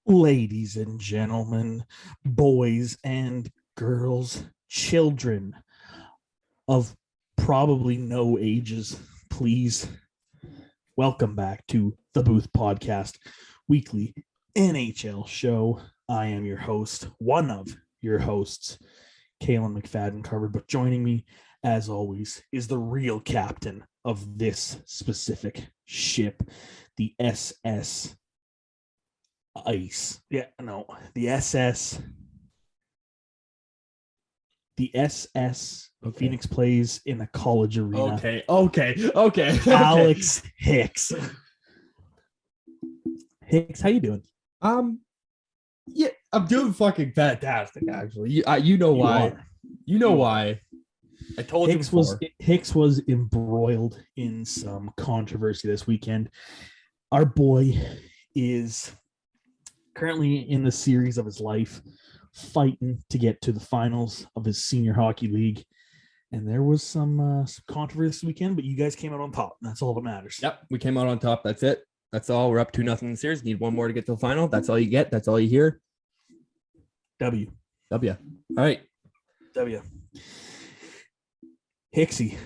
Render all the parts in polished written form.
Ladies and gentlemen, boys and girls, children of probably no ages, please welcome back to the Booth Podcast, weekly NHL show. I am your host, one of your hosts, Kalen McFadden Carver, but joining me, as always, is the real captain of this specific ship, the SS Ice. The SS. The SS Phoenix plays in a college arena. Okay. Alex Hicks. Hicks, how you doing? Yeah, I'm doing fucking fantastic. Actually, you know why? You know why? I told you before. Hicks was embroiled in some controversy this weekend. Our boy is currently in the series of his life, fighting to get to the finals of his senior hockey league. And there was some controversy this weekend, but you guys came out on top. That's all that matters. Yep, we came out on top. That's it. That's all. We're up 2-0 in the series. Need one more to get to the final. That's all you get. That's all you hear. W. All right. W. Hicksy,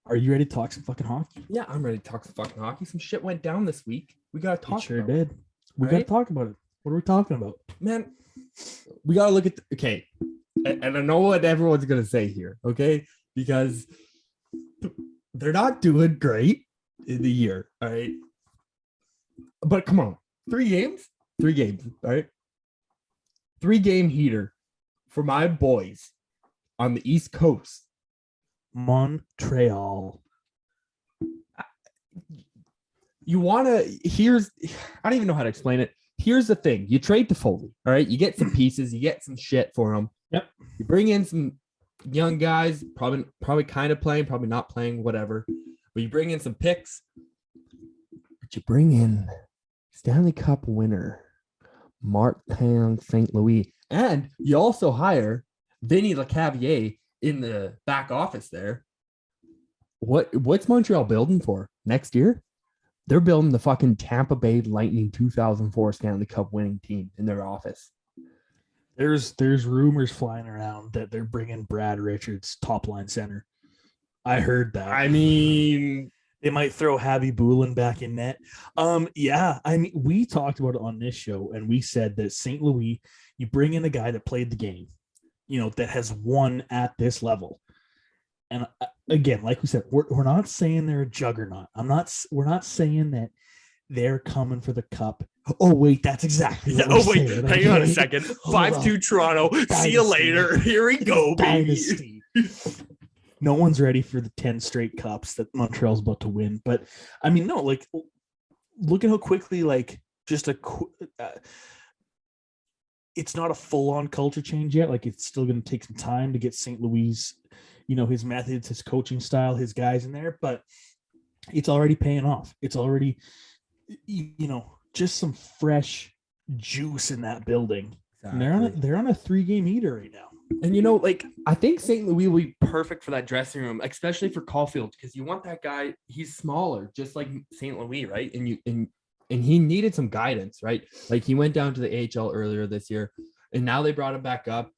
are you ready to talk some fucking hockey? Yeah, I'm ready to talk some fucking hockey. Some shit went down this week. We got to talk about it. We got to talk about it. What are we talking about? Man, we got to look at and I know what everyone's going to say here, okay? Because they're not doing great in the year, all right? But come on, 3 games, all right? 3-game heater for my boys on the East Coast. Montreal. You want to, I don't even know how to explain it. Here's the thing. You trade to Foley, all right? You get some pieces, you get some shit for them. Yep. You bring in some young guys, probably kind of playing, probably not playing, whatever. But you bring in some picks. But you bring in Stanley Cup winner, Martin St. Louis. And you also hire Vinny Lecavalier in the back office there. What's Montreal building for next year? They're building the fucking Tampa Bay Lightning 2004 Stanley Cup winning team in their office. There's rumors flying around that they're bringing Brad Richards top line center. I heard that. I mean, they might throw Javi Bulin back in net. Yeah. I mean, we talked about it on this show, and we said that St. Louis, you bring in a guy that played the game, that has won at this level. And again, like we said, we're not saying they're a juggernaut. We're not saying that they're coming for the cup. Oh wait, that's exactly what we're saying. Hang on a second. 5-2 Toronto. Dynasty. See you later. Here we go, Dynasty. No one's ready for the 10 straight cups that Montreal's about to win. But I mean, no, like, look at how quickly, like, just it's not a full-on culture change yet. Like, it's still going to take some time to get St. Louis, his methods, his coaching style, his guys in there, but it's already paying off. It's already, just some fresh juice in that building. Exactly. And they're on a 3-game heater right now. And I think St. Louis will be perfect for that dressing room, especially for Caulfield, because you want that guy. He's smaller, just like St. Louis, right? And he needed some guidance, right? Like, he went down to the AHL earlier this year, and now they brought him back up,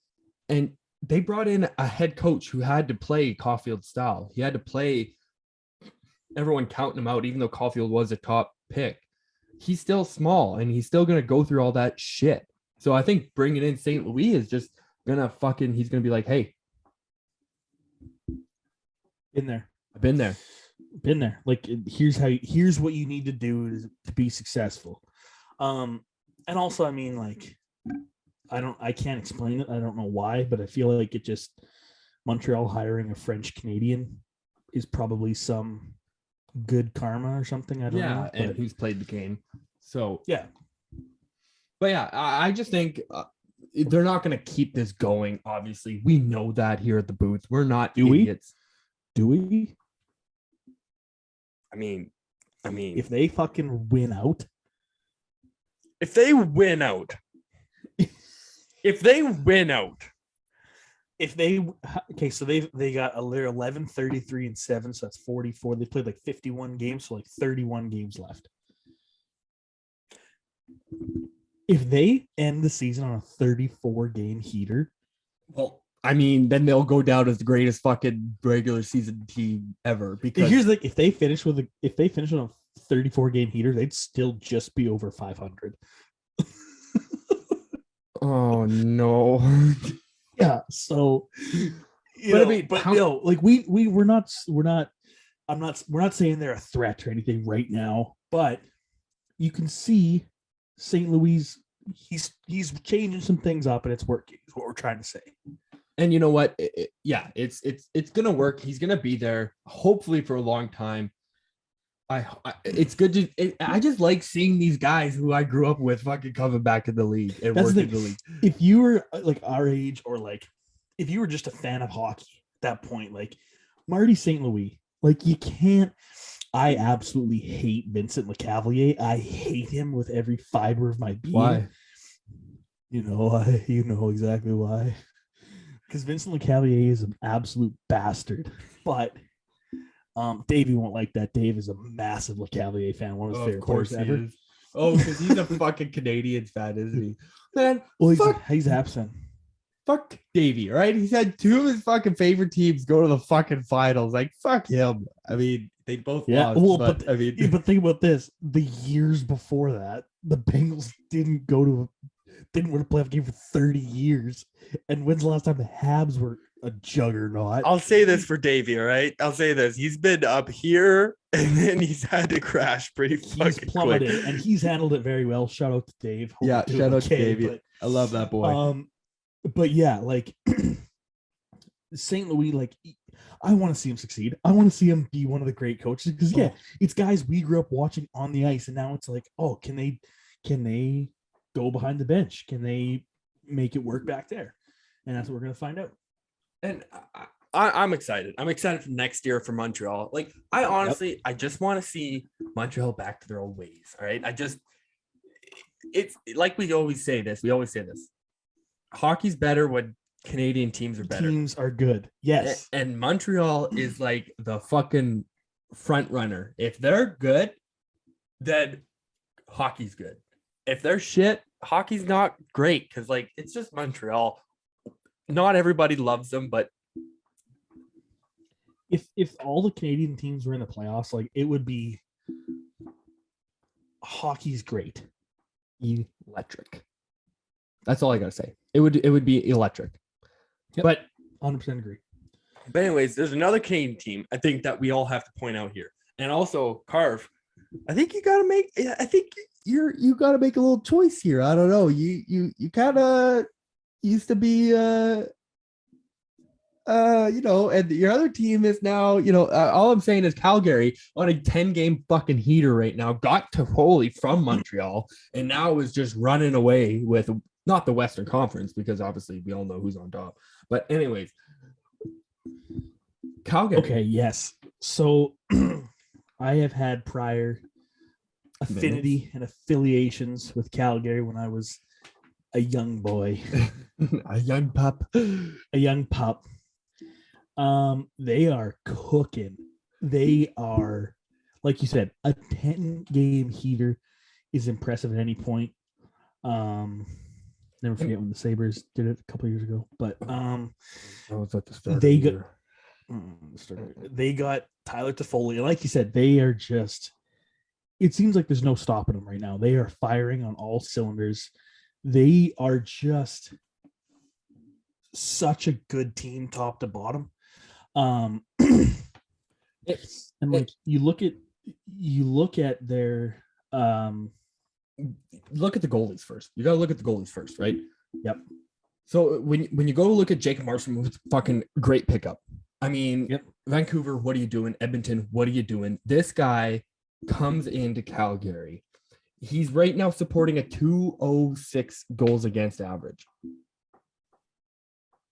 and they brought in a head coach who had to play Caulfield style. He had to play everyone counting him out, even though Caulfield was a top pick. He's still small, and he's still going to go through all that shit. So I think bringing in St. Louis is just going to he's going to be like, hey. Been there. I've been there. Like, here's what you need to do to be successful. And also, I mean, like, I can't explain it. I don't know why, but I feel like Montreal hiring a French Canadian is probably some good karma or something. I don't know. And who's played the game. So, yeah. But yeah, I just think they're not going to keep this going. Obviously, we know that here at the booth. We're not idiots. Do we? I mean, if they fucking win out. If they win out. So they got 11, 33, and 7, so that's 44. They played like 51 games, so like 31 games left. If they end the season on a 34 game heater, Well, I mean, then they'll go down as the greatest fucking regular season team ever. Because here's the if they finish on a 34 game heater, they'd still just be over 500. oh no. Yeah. So, But I mean, like we're not saying they're a threat or anything right now, but you can see St. Louis, he's changing some things up and it's working, is what we're trying to say. And you know what? It's gonna work. He's gonna be there, hopefully for a long time. It's good to. I just like seeing these guys who I grew up with fucking coming back in the league and working in the league. If you were like our age, or like if you were just a fan of hockey at that point, like Marty St. Louis, like you can't. I absolutely hate Vincent LeCavalier. I hate him with every fiber of my being. Why? You know exactly why. Because Vincent LeCavalier is an absolute bastard. But Davey won't like that. Dave is a massive LeCavalier fan. One of his favorite players ever. Is. Oh, because he's a fucking Canadian fan, isn't he? Man, well, he's absent. Fuck Davey, right? He's had two of his fucking favorite teams go to the fucking finals. Like, fuck him. I mean, they both lost. Well, but think about this. The years before that, the Bengals didn't win a playoff game for 30 years. And when's the last time the Habs were a juggernaut? I'll say this for Davey, all right? I'll say this. He's been up here and then he's had to crash pretty fucking plummeted, quick. and he's handled it very well. Shout out to Dave. Shout out to Davey. I love that boy. But yeah, like St. Louis, like I want to see him succeed. I want to see him be one of the great coaches because it's guys we grew up watching on the ice, and now it's like, oh, can they go behind the bench? Can they make it work back there? And that's what we're gonna find out. And I'm excited. I'm excited for next year for Montreal. Like I honestly, I just want to see Montreal back to their old ways. All right. It's like we always say this. Hockey's better when Canadian teams are better. Teams are good. Yes. And Montreal is like the fucking front runner. If they're good, then hockey's good. If they're shit, hockey's not great because like it's just Montreal. Not everybody loves them, but if all the Canadian teams were in the playoffs, like it would be hockey's great. Electric. That's all I gotta say. It would be electric. Yep. But 100% agree. But anyways, there's another Canadian team I think that we all have to point out here. And also Carve. I think you gotta make you gotta make a little choice here. I don't know. You kinda used to be and your other team is now, all I'm saying is Calgary on a 10-game fucking heater right now, got to Foley from Montreal, and now is just running away with not the Western Conference because obviously we all know who's on top. But anyways, Calgary. Okay, yes. So I have had prior affinity and affiliations with Calgary when I was a young boy, a young pup. They are cooking. They are, like you said, a 10-game heater is impressive at any point. Never forget when the Sabres did it a couple of years ago, but that was at the start. They got Tyler Toffoli, and like you said, they are just. It seems like there's no stopping them right now. They are firing on all cylinders. They are just such a good team, top to bottom. And like you look at their look at the goalies first. You got to look at the goalies first, right? Yep. So when you go look at Jacob Markstrom, it's fucking great pickup. I mean, yep. Vancouver, what are you doing? Edmonton, what are you doing? This guy comes into Calgary. He's right now supporting a 206 goals against average.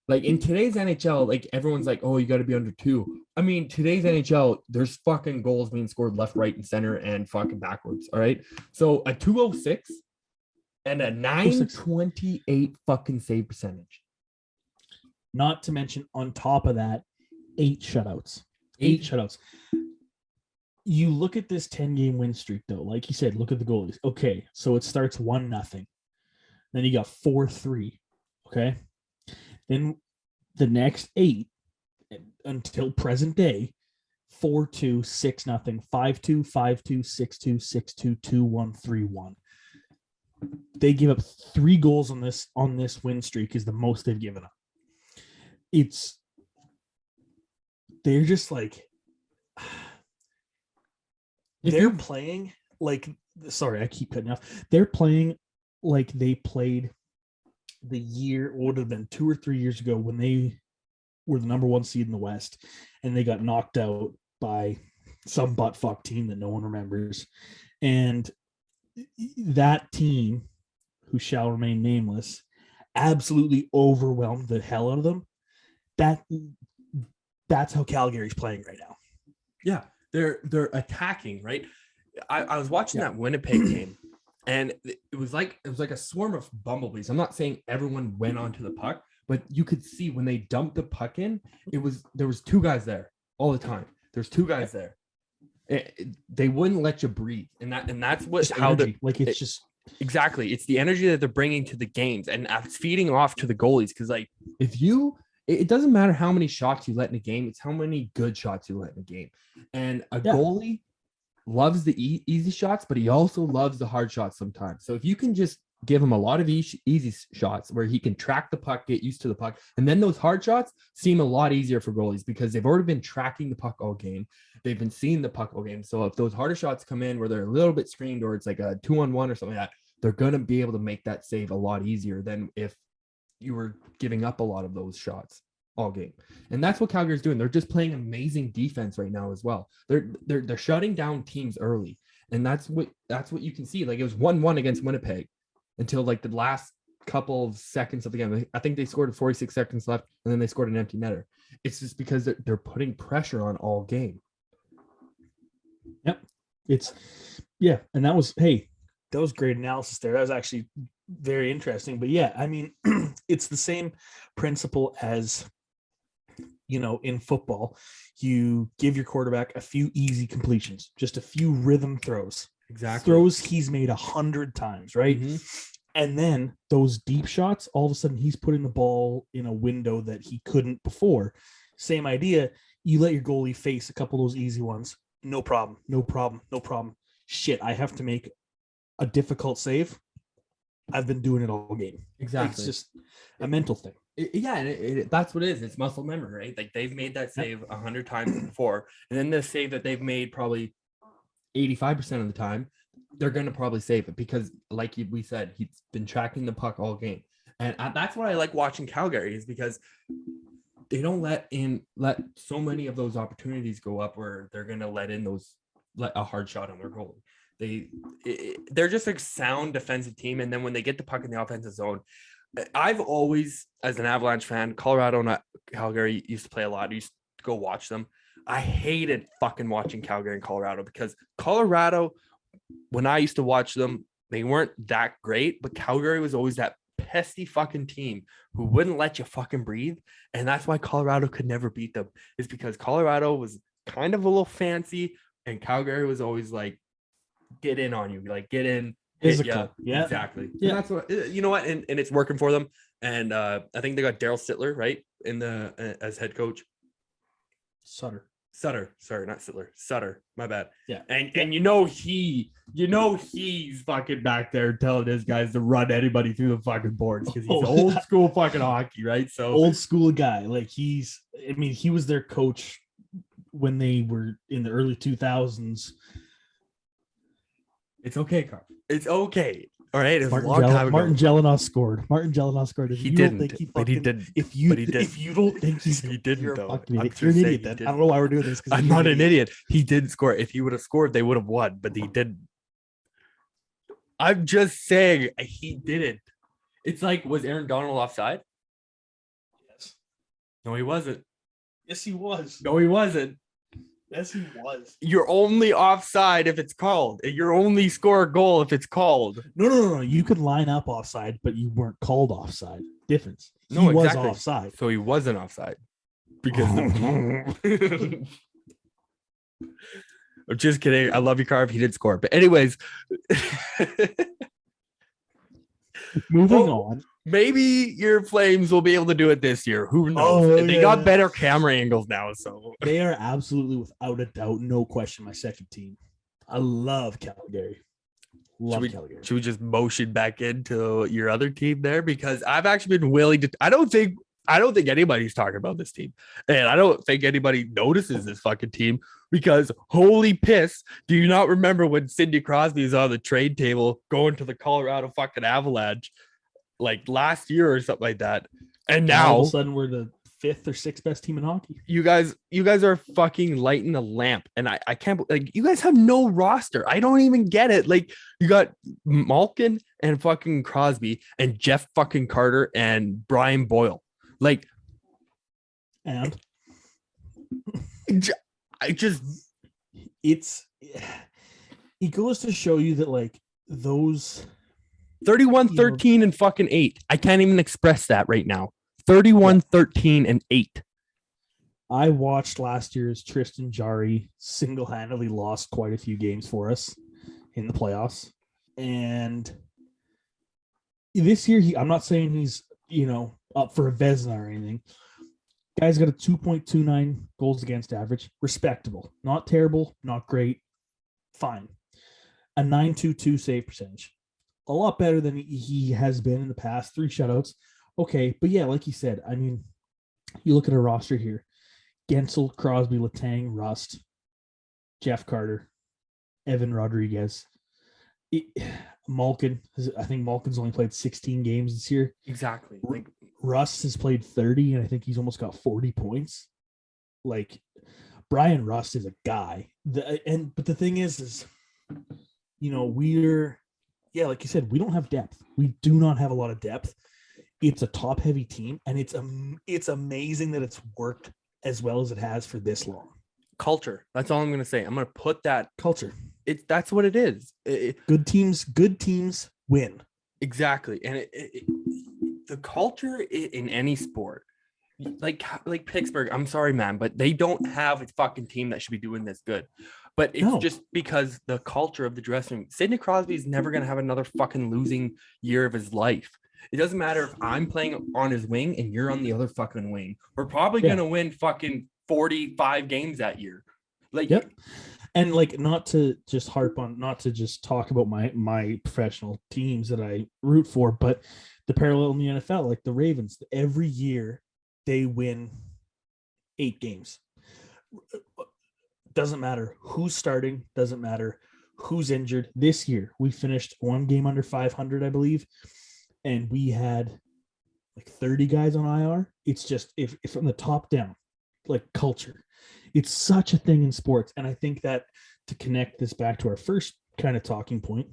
Like in today's NHL, like everyone's like, oh, you got to be under 2. I mean, today's NHL, there's fucking goals being scored left, right, and center and fucking backwards. All right. So a 206 and a 928 fucking save percentage. Not to mention on top of that, 8 shutouts. 8 shutouts. you look at this 10-game win streak, though. Like you said, look at the goalies. Okay, so it starts 1-0. Then you got 4-3. Okay. Then the next 8 until present day, 4-2, 6-0, 5-2, 5-2, 6-2, 6-2, 2-1, 3-1. They give up 3 goals on this win streak is the most they've given up. They're just like they're playing like, sorry, I keep cutting off. They're playing like they played the year, what would have been 2 or 3 years ago when they were the number 1 seed in the West and they got knocked out by some butt-fuck team that no one remembers. And that team, who shall remain nameless, absolutely overwhelmed the hell out of them. That's how Calgary's playing right now. Yeah, they're attacking, right? I was watching that Winnipeg game, and it was like a swarm of bumblebees. I'm not saying everyone went onto the puck, but you could see when they dumped the puck in, there was 2 guys there all the time. There's 2 guys there. They wouldn't let you breathe, and that's what Just how energy. the It's just exactly. It's the energy that they're bringing to the games, and it's feeding off to the goalies. Because like it doesn't matter how many shots you let in a game; it's how many good shots you let in a game. And a goalie loves the easy shots, but he also loves the hard shots sometimes. So if you can just give him a lot of easy shots where he can track the puck, get used to the puck, and then those hard shots seem a lot easier for goalies because they've already been tracking the puck all game. They've been seeing the puck all game. So if those harder shots come in where they're a little bit screened or it's like a 2-on-1 or something like that, they're going to be able to make that save a lot easier than if you were giving up a lot of those shots all game. And that's what Calgary's doing. They're just playing amazing defense right now as well. They're shutting down teams early. And that's what you can see. Like it was 1-1 against Winnipeg until like the last couple of seconds of the game. I think they scored 46 seconds left and then they scored an empty netter. It's just because they're putting pressure on all game. Yep. And that was great analysis there. That was actually very interesting. But yeah, I mean, it's the same principle as, in football. You give your quarterback a few easy completions, just a few rhythm throws. Exactly. Throws he's made 100 times, right? Mm-hmm. And then those deep shots, all of a sudden he's putting the ball in a window that he couldn't before. Same idea. You let your goalie face a couple of those easy ones. No problem. Shit, I have to make a difficult save. I've been doing it all game. Exactly. It's just a mental thing. That's what it is. It's muscle memory, right? Like they've made that save 100 times before, and then the save that they've made probably 85% of the time, they're going to probably save it because, like we said, he's been tracking the puck all game, and that's why I like watching Calgary is because they don't let so many of those opportunities go up where they're going to let a hard shot on their goalie. They're just a sound defensive team, and then when they get the puck in the offensive zone, I've always, as an Avalanche fan, Colorado and Calgary used to play a lot. I used to go watch them. I hated fucking watching Calgary and Colorado because Colorado, when I used to watch them, they weren't that great, but Calgary was always that pesky fucking team who wouldn't let you fucking breathe. And that's why Colorado could never beat them, is because Colorado was kind of a little fancy and Calgary was always like, get in on you, like get in. Physical. Yeah, exactly. Yeah, and that's what, you know what, and it's working for them. And I think they got Daryl Sittler right in the as head coach. Sutter, sorry, not Sittler. Sutter, my bad. Yeah, and he's fucking back there telling his guys to run anybody through the fucking boards because he's old school fucking hockey, right? So old school guy. Like he was their coach when they were in the early 2000s. It's okay, Carl. It's okay. All right. It was Martin a long time ago. Martin Jelenoff scored. He didn't. But he didn't. If you don't think he didn't, you're though. you're an idiot. Then I don't know why we're doing this. I'm not an idiot. He didn't score. If he would have scored, they would have won. But he didn't. I'm just saying he didn't. It's like, was Aaron Donald offside? Yes. No, he wasn't. Yes, he was. No, he wasn't. Yes, he was. You're only offside if it's called. You're only score a goal if it's called. No. You could line up offside, but you weren't called offside. Difference. He was offside. So he wasn't offside. Because I'm just kidding. I love you, Carve. He did score. But anyways, Moving on. Maybe your Flames will be able to do it this year. Who knows? Oh, They yeah. got better camera angles now. So They are absolutely, without a doubt, no question, my second team. I love Calgary. Calgary. Should we just motion back into your other team there? Because I've actually been willing to. I don't think anybody's talking about this team, and I don't think anybody notices this fucking team because holy piss, do you not remember when Sidney Crosby was on the trade table going to the Colorado fucking Avalanche like last year or something like that, and now all of a sudden we're the 5th or 6th best team in hockey. You guys are fucking lighting a lamp, and I can't, like, you guys have no roster. I don't even get it. Like, you got Malkin and fucking Crosby and Jeff fucking Carter and Brian Boyle. Like, and I just, it goes to show you that, like, those 31, 13, and fucking 8. I can't even express that right now. 31, 13, and 8. I watched last year's Tristan Jarry single-handedly lost quite a few games for us in the playoffs. And this year, I'm not saying he's, up for a Vezina or anything. Guy's got a 2.29 goals against average. Respectable. Not terrible, not great. Fine. A 9.22 save percentage. A lot better than he has been in the past. 3 shutouts. Okay, but yeah, like you said, I mean, you look at a roster here. Gensel, Crosby, Letang, Rust, Jeff Carter, Evan Rodriguez. Malkin, I think Malkin's only played 16 games this year. Exactly. Like, Rust has played 30, and I think he's almost got 40 points. Like, Brian Rust is a guy. But the thing is, we're, yeah, like you said, we don't have depth. We do not have a lot of depth. It's a top-heavy team, and it's amazing that it's worked as well as it has for this long. Culture. That's all I'm going to say. I'm going to put that culture. That's what it is. Good teams win. Exactly. And the culture in any sport, like Pittsburgh, I'm sorry, man, but they don't have a fucking team that should be doing this good. But it's just because the culture of the dressing room. Sidney Crosby is never going to have another fucking losing year of his life. It doesn't matter if I'm playing on his wing and you're on the other fucking wing. We're probably going to win fucking 45 games that year. Like, yep. And like, not to just talk about my professional teams that I root for, but the parallel in the NFL, like the Ravens, every year they win 8 games. Doesn't matter who's starting, doesn't matter who's injured. This year we finished 1 game under 500, I believe. And we had like 30 guys on IR. It's just, if from the top down, like culture, it's such a thing in sports. And I think that to connect this back to our first kind of talking point,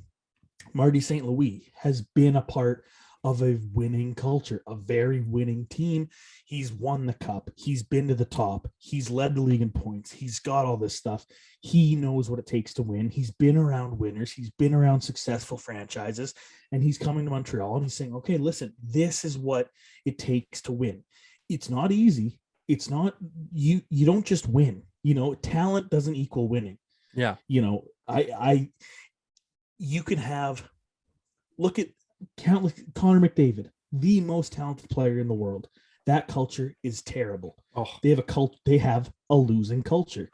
Marty St. Louis has been a part of a winning culture, a very winning team. He's won the cup. He's been to the top. He's led the league in points. He's got all this stuff. He knows what it takes to win. He's been around winners. He's been around successful franchises, and he's coming to Montreal and he's saying, okay, listen, this is what it takes to win. It's not easy. It's not, you don't just win, talent doesn't equal winning. Yeah. You can have, look at Connor McDavid, the most talented player in the world. That culture is terrible. Oh. They have a losing culture.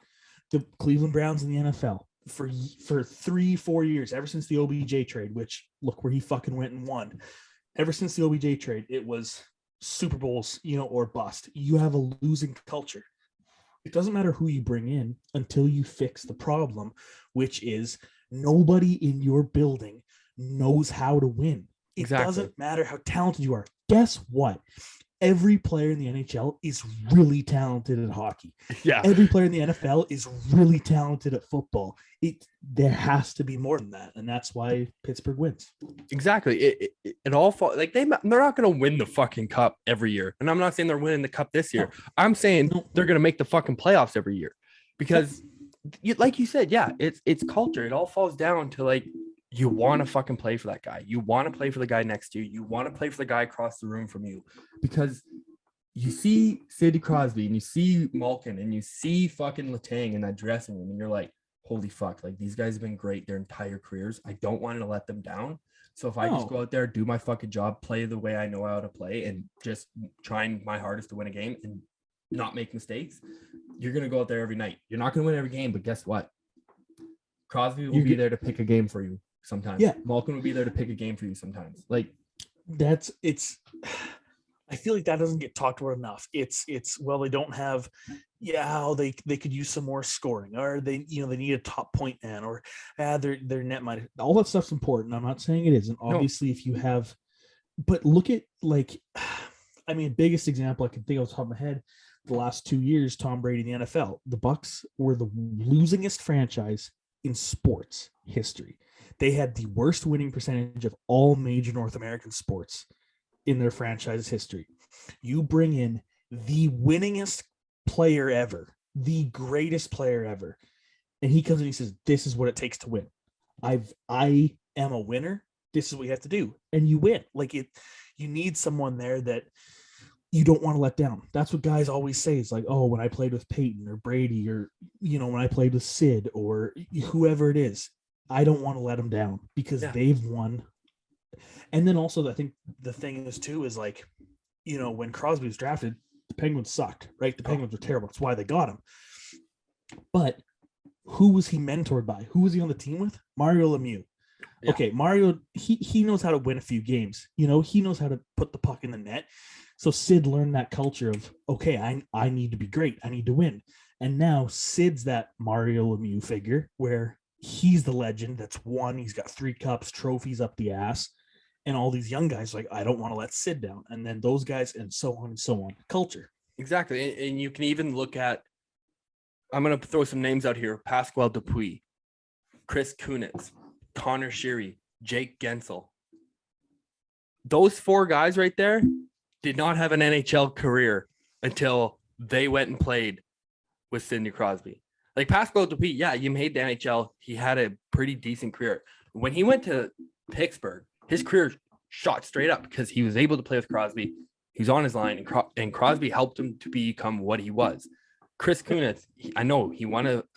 The Cleveland Browns in the NFL for 3-4 years, ever since the OBJ trade, which look where he fucking went and won. Ever since the OBJ trade, it was Super Bowls, or bust. You have a losing culture. It doesn't matter who you bring in until you fix the problem, which is nobody in your building knows how to win. It doesn't matter how talented you are. Guess what? Every player in the NHL is really talented at hockey. Yeah. Every player in the NFL is really talented at football. There has to be more than that, and that's why Pittsburgh wins. Exactly. It all falls, like they're not going to win the fucking cup every year, and I'm not saying they're winning the cup this year. No. I'm saying they're going to make the fucking playoffs every year because, like you said, it's culture. It all falls down to like, you want to fucking play for that guy. You want to play for the guy next to you. You want to play for the guy across the room from you, because you see Sidney Crosby and you see Malkin and you see fucking Letang in that dressing room, and you're like, holy fuck, like these guys have been great their entire careers. I don't want to let them down. So if I just go out there, do my fucking job, play the way I know how to play, and just trying my hardest to win a game and not make mistakes, you're going to go out there every night. You're not going to win every game, but guess what? Crosby will be there to pick a game for you sometimes. Yeah. Malkin will be there to pick a game for you sometimes. Like I feel like that doesn't get talked about enough. It's well, they don't have, they could use some more scoring, or they need a top point man, or their net might, all that stuff's important. I'm not saying it isn't. Obviously, if you have, but look at biggest example I can think of off the top of my head, the last 2 years, Tom Brady in the NFL. The Bucks were the losingest franchise in sports history. They had the worst winning percentage of all major North American sports in their franchise history. You bring in the winningest player ever, the greatest player ever, and he comes and he says, this is what it takes to win. I am a winner. This is what you have to do. And you win. You need someone there that you don't want to let down. That's what guys always say. It's like, oh, when I played with Peyton or Brady, or, when I played with Sid or whoever it is, I don't want to let them down because they've won. And then also, I think the thing is too, is when Crosby was drafted, the Penguins sucked, right? The Penguins were terrible. That's why they got him. But who was he mentored by? Who was he on the team with? Mario Lemieux. Yeah. Okay, Mario, he knows how to win a few games. He knows how to put the puck in the net. So Sid learned that culture of, okay, I need to be great. I need to win. And now Sid's that Mario Lemieux figure where he's the legend that's won. He's got 3 cups, trophies up the ass. And all these young guys I don't want to let Sid down. And then those guys, and so on and so on. Culture. Exactly. And you can even look at, I'm going to throw some names out here. Pascal Dupuis, Chris Kunitz, Connor Sheary, Jake Gensel. Those 4 guys right there did not have an NHL career until they went and played with Sidney Crosby. Like Pascal Dupuis, you made the NHL. He had a pretty decent career. When he went to Pittsburgh, his career shot straight up because he was able to play with Crosby. He's on his line, and Crosby helped him to become what he was. Chris Kunitz, I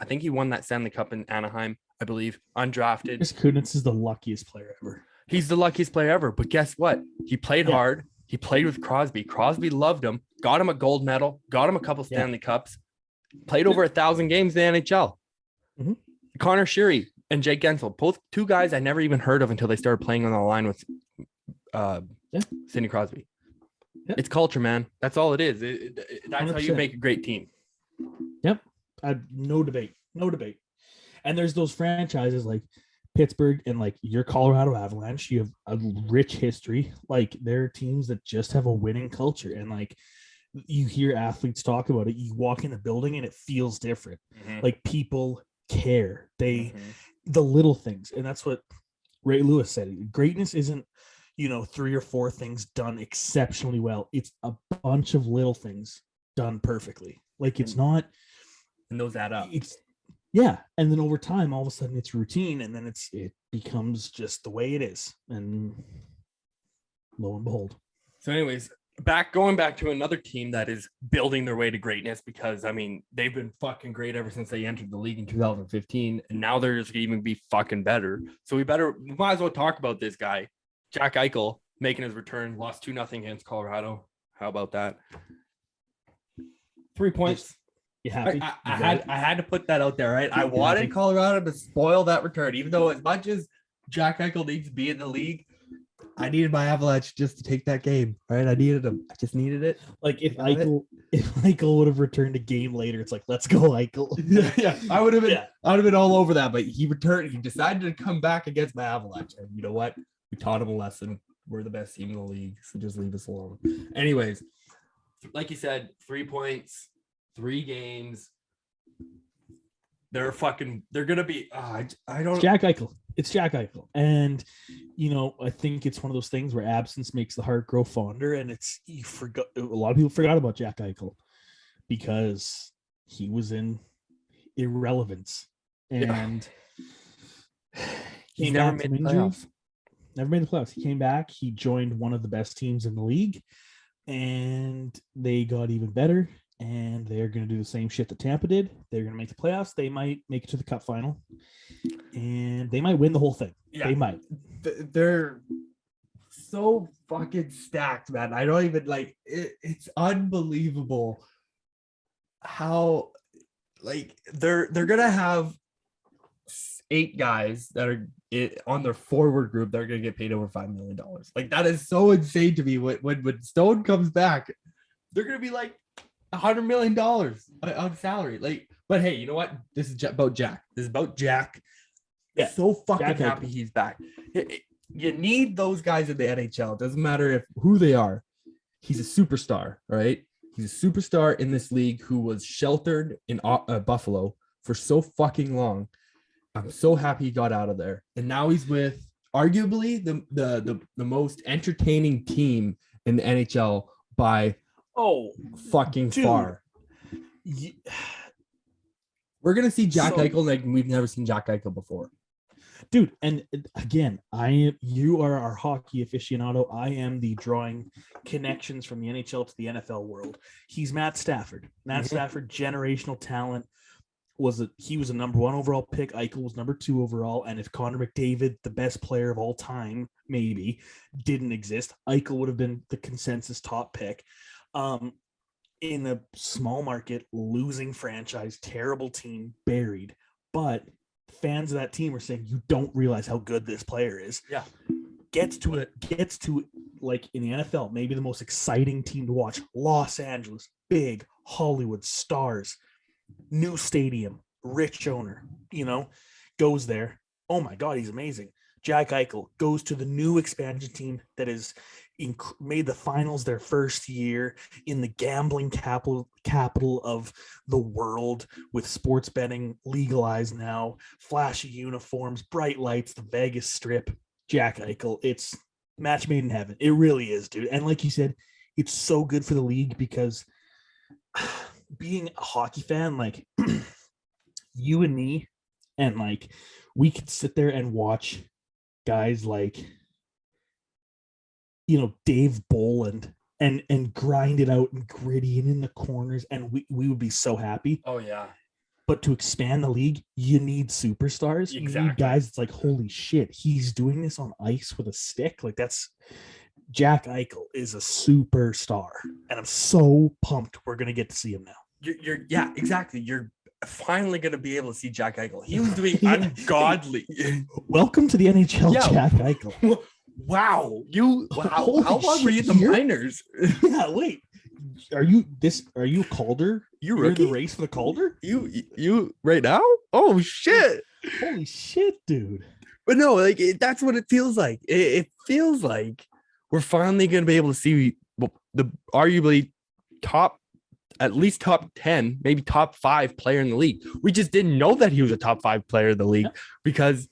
think he won that Stanley Cup in Anaheim, I believe, undrafted. Chris Kunitz is the luckiest player ever. He's the luckiest player ever. But guess what? He played hard. He played with Crosby. Crosby loved him, got him a gold medal, got him a couple Stanley Cups, played over 1,000 games in the NHL. Mm-hmm. Connor Sheary and Jake Gensel, both 2 guys I never even heard of until they started playing on the line with Sidney Crosby. Yeah. It's culture, man. That's all it is. That's 100%. How you make a great team. Yep. No debate. And there's those franchises like Pittsburgh and your Colorado Avalanche. You have a rich history. There are teams that just have a winning culture. And you hear athletes talk about it. You walk in a building and it feels different. Mm-hmm. People care. The little things. And that's what Ray Lewis said. Greatness isn't 3 or 4 things done exceptionally well. It's a bunch of little things done perfectly. It's not, and those add up. And then over time, all of a sudden it's routine, and then it becomes just the way it is. And lo and behold. So anyways, going back to another team that is building their way to greatness, because they've been fucking great ever since they entered the league in 2015, and now they're just gonna even be fucking better. So we might as well talk about this guy, Jack Eichel, making his return. Lost 2-0 against Colorado. How about that? 3 points. You happy? I had to put that out there, right? I wanted Colorado to spoil that return, even though as much as Jack Eichel needs to be in the league, I needed my Avalanche just to take that game, right? I needed him. I just needed it. If Eichel would have returned a game later, it's let's go, Eichel. yeah. I would have been all over that, but he returned. He decided to come back against my Avalanche, and you know what? We taught him a lesson. We're the best team in the league, so just leave us alone. Anyways, like you said, 3 points, 3 games. They're gonna be. I don't. It's Jack Eichel. It's Jack Eichel, and I think it's one of those things where absence makes the heart grow fonder, and a lot of people forgot about Jack Eichel because he was in irrelevance, and he never made the playoffs. Never made the playoffs. He came back. He joined one of the best teams in the league, and they got even better. and they're going to do the same shit that Tampa did. They're going to make the playoffs. They might make it to the Cup final, and they might win the whole thing. Yeah. They might. They're so fucking stacked, man. I don't even like it. It's unbelievable how like they're gonna have 8 guys that are on their forward group that are gonna get paid over $5 million. Like that is so insane to me. When Stone comes back, they're gonna be like $100 million on salary. Like, but hey, you know what? This is about Jack. This is about Jack. Yeah, So fucking Jack happy Eichel. he's back. You need those guys in the NHL. It doesn't matter who they are. He's a superstar, all right? He's a superstar in this league who was sheltered in Buffalo for so fucking long. I'm so happy he got out of there. And now he's with arguably the most entertaining team in the NHL by fucking dude. far. We're going to see Jack So- Eichel like we've never seen Jack Eichel before. Dude, and again, you are our hockey aficionado. I am the drawing connections from the NHL to the NFL world. He's Matt Stafford. Matt Stafford, generational talent. He was a number 1 overall pick. Eichel was number 2 overall. And if Connor McDavid, the best player of all time, maybe didn't exist, Eichel would have been the consensus top pick. In a small market, losing franchise, terrible team, buried, but fans of that team are saying you don't realize how good this player is. Yeah. Gets to like in the NFL, maybe the most exciting team to watch. Los Angeles, big Hollywood stars, new stadium, rich owner, goes there. Oh my God, he's amazing. Jack Eichel goes to the new expansion team that is made the finals their first year in the gambling capital of the world, with sports betting legalized now, flashy uniforms, bright lights, the Vegas Strip. Jack Eichel, it's match made in heaven. It really is, dude. And like you said, it's so good for the league because being a hockey fan, like you and me, and like we could sit there and watch guys like Dave Bolland and grind it out and gritty and in the corners, and we would be so happy. Oh yeah. But to expand the league, you need superstars. You need guys that's like, holy shit, he's doing this on ice with a stick. Like that's Jack Eichel is a superstar, and I'm so pumped we're gonna get to see him now. Yeah, exactly. You're finally gonna be able to see Jack Eichel. He was doing ungodly. Welcome to the NHL, Yeah. Jack Eichel. Wow. Holy How long were you in the shit, minors? Yeah, wait. Are you Calder? You You're in rookie? the race for the Calder? You right now? Oh shit. Holy shit, dude. But no, like that's what it feels like. It feels like we're finally going to be able to see the arguably at least top 10, maybe top 5 player in the league. We just didn't know that he was a top 5 player in the league because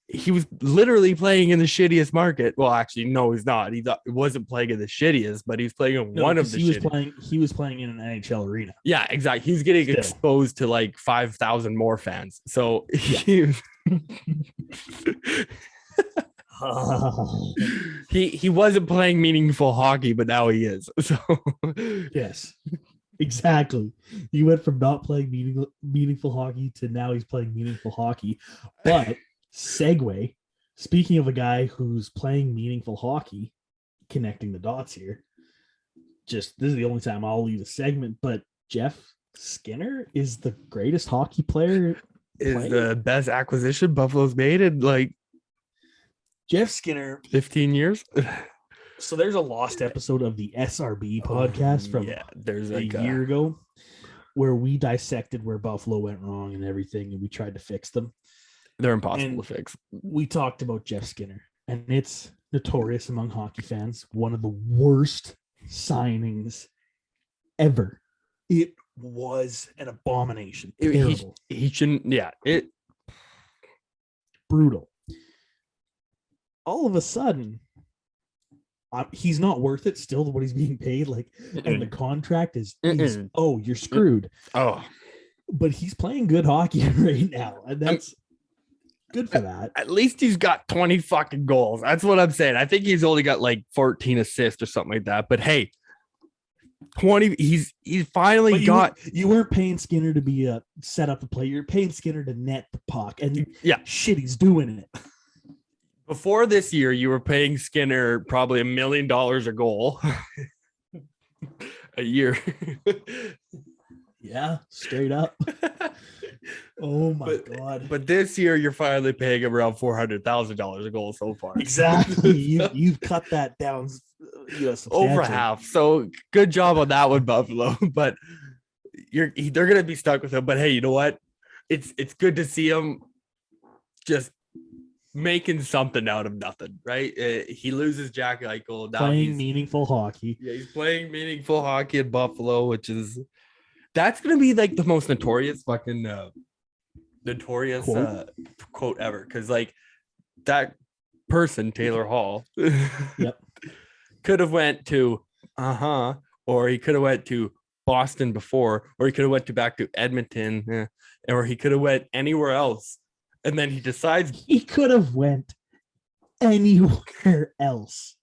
he was literally playing in the shittiest market. Well, actually, no, he's not. He wasn't playing in the shittiest, but he's playing in one of the shittiest. He was playing in an NHL arena. Yeah, exactly. He's getting Still. exposed to like 5,000 more fans. So he wasn't playing meaningful hockey, but now he is. So Yes, exactly. He went from not playing meaningful hockey to now he's playing meaningful hockey. But segue, speaking of a guy who's playing meaningful hockey, connecting the dots here, this is the only time I'll leave the segment, but Jeff Skinner is the greatest hockey player. is the best acquisition Buffalo's made in like Jeff Skinner 15 years. So there's a lost episode of the SRB podcast from there's a like year ago where we dissected where Buffalo went wrong and everything, and we tried to fix them. They're impossible And to fix. We talked about Jeff Skinner, and it's notorious among hockey fans, one of the worst signings ever. It was an abomination. Terrible. He shouldn't. Yeah, Brutal. All of a sudden, he's not worth it still what he's being paid. Like, and the contract is you're screwed. Oh, but he's playing good hockey right now, and that's good for that. At least he's got 20 fucking goals. That's what I'm saying. I think he's only got like 14 assists or something like that. But hey, 20. He's finally But you weren't paying Skinner to be a set up the play. You're paying Skinner to net the puck, and yeah. shit, he's doing it. Before this year, you were paying Skinner probably $1 million a goal a year. Yeah, straight up. Oh my god! But this year, you're finally paying him around $400,000 a goal so far. Exactly. You've cut that down, over half. So good job on that one, Buffalo. But they're gonna be stuck with him. But hey, you know what? It's good to see him just making something out of nothing, right? He loses Jack Eichel. Now playing meaningful hockey. Yeah, he's playing meaningful hockey in Buffalo, that's gonna be like the most notorious fucking quote ever. Because like that person, Taylor Hall, yep, could have went to or he could have went to Boston before, or he could have went back to Edmonton, or he could have went anywhere else. And then he decides he could have went anywhere else,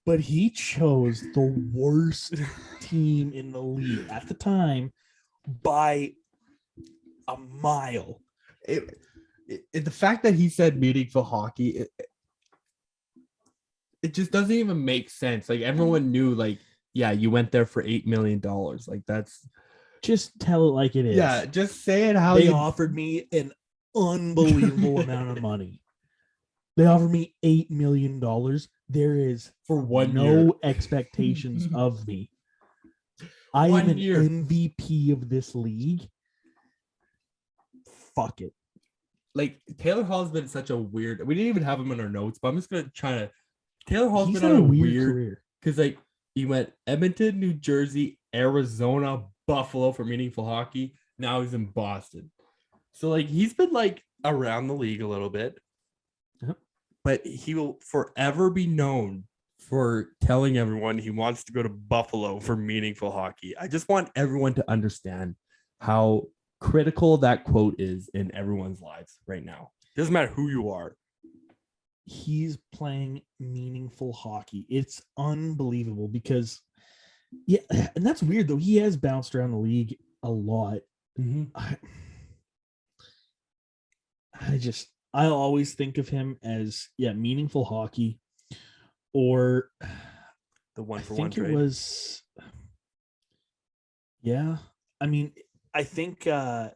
but he chose the worst team in the league at the time by a mile. The fact that he said meaningful hockey, it just doesn't even make sense. Like everyone knew, like, yeah, you went there for $8 million. Like that's just tell it like it is. Yeah, just say it how they offered me an unbelievable amount of money. They offered me $8 million. There is for 1 no year. expectations of me. I am an MVP of this league. Fuck it. Like Taylor Hall's been such a weird. We didn't even have him in our notes, but I'm just gonna try to. Taylor Hall's He's been on a weird career because like he went Edmonton, New Jersey, Arizona, Buffalo for meaningful hockey. Now he's in Boston. So like he's been like around the league a little bit. Yep. But he will forever be known for telling everyone he wants to go to Buffalo for meaningful hockey. I just want everyone to understand how critical that quote is in everyone's lives right now. Doesn't matter who you are. He's playing meaningful hockey. It's unbelievable because, yeah, and that's weird though. He has bounced around the league a lot. Mm-hmm. I always think of him as meaningful hockey, or the one for I one think trade. It was, yeah. I mean, I think I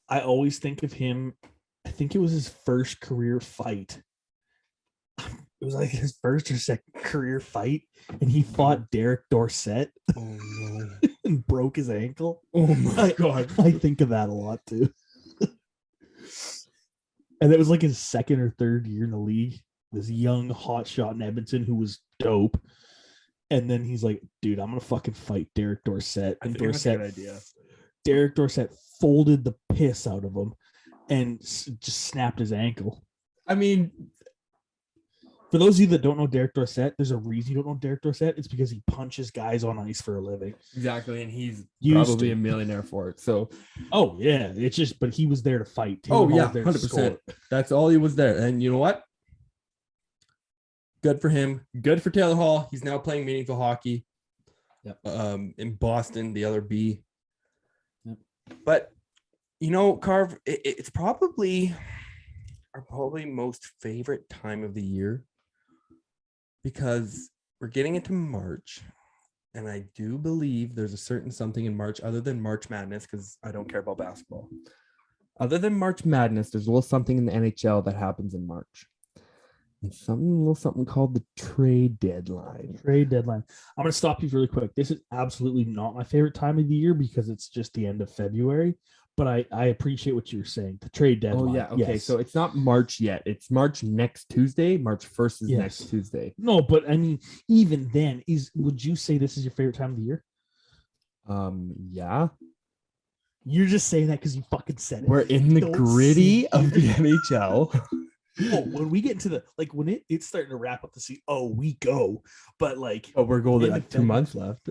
always think of him. I think it was his first career fight. It was like his first or second career fight, and he fought Derek Dorsett. Oh no! And broke his ankle. Oh my god! I think of that a lot too. And it was like his second or third year in the league. This young hotshot in Edmonton who was dope. And then he's like, dude, I'm gonna fucking fight Derek Dorsett. And Derek Dorsett folded the piss out of him and just snapped his ankle. I mean, for those of you that don't know Derek Dorsett, there's a reason you don't know Derek Dorsett. It's because he punches guys on ice for a living. Exactly, and he's Used probably to. a millionaire for it. So, oh yeah, it's just, but he was there to fight. Taylor Hall 100%. That's all he was there. And you know what? Good for him. Good for Taylor Hall. He's now playing meaningful hockey. Yep. In Boston, the other B. Yep. But you know, Carve, it's probably our most favorite time of the year because we're getting into March, and I do believe there's a certain something in March other than March Madness, because I don't care about basketball. Other than March Madness, there's a little something in the NHL that happens in March. It's a little something called the trade deadline. Trade deadline. I'm going to stop you really quick. This is absolutely not my favorite time of the year because it's just the end of February. But I appreciate what you're saying. The trade deadline. Oh, yeah. Okay. Yes. So it's not March yet. It's March next Tuesday. March 1st is Yes. next Tuesday. No, but I mean, even then, would you say this is your favorite time of the year? Yeah. You're just saying that because you fucking said it. We're in the gritty of the NHL. Oh, when we get into the when it's starting to wrap up the season, we go. But we're going in like 2 months left.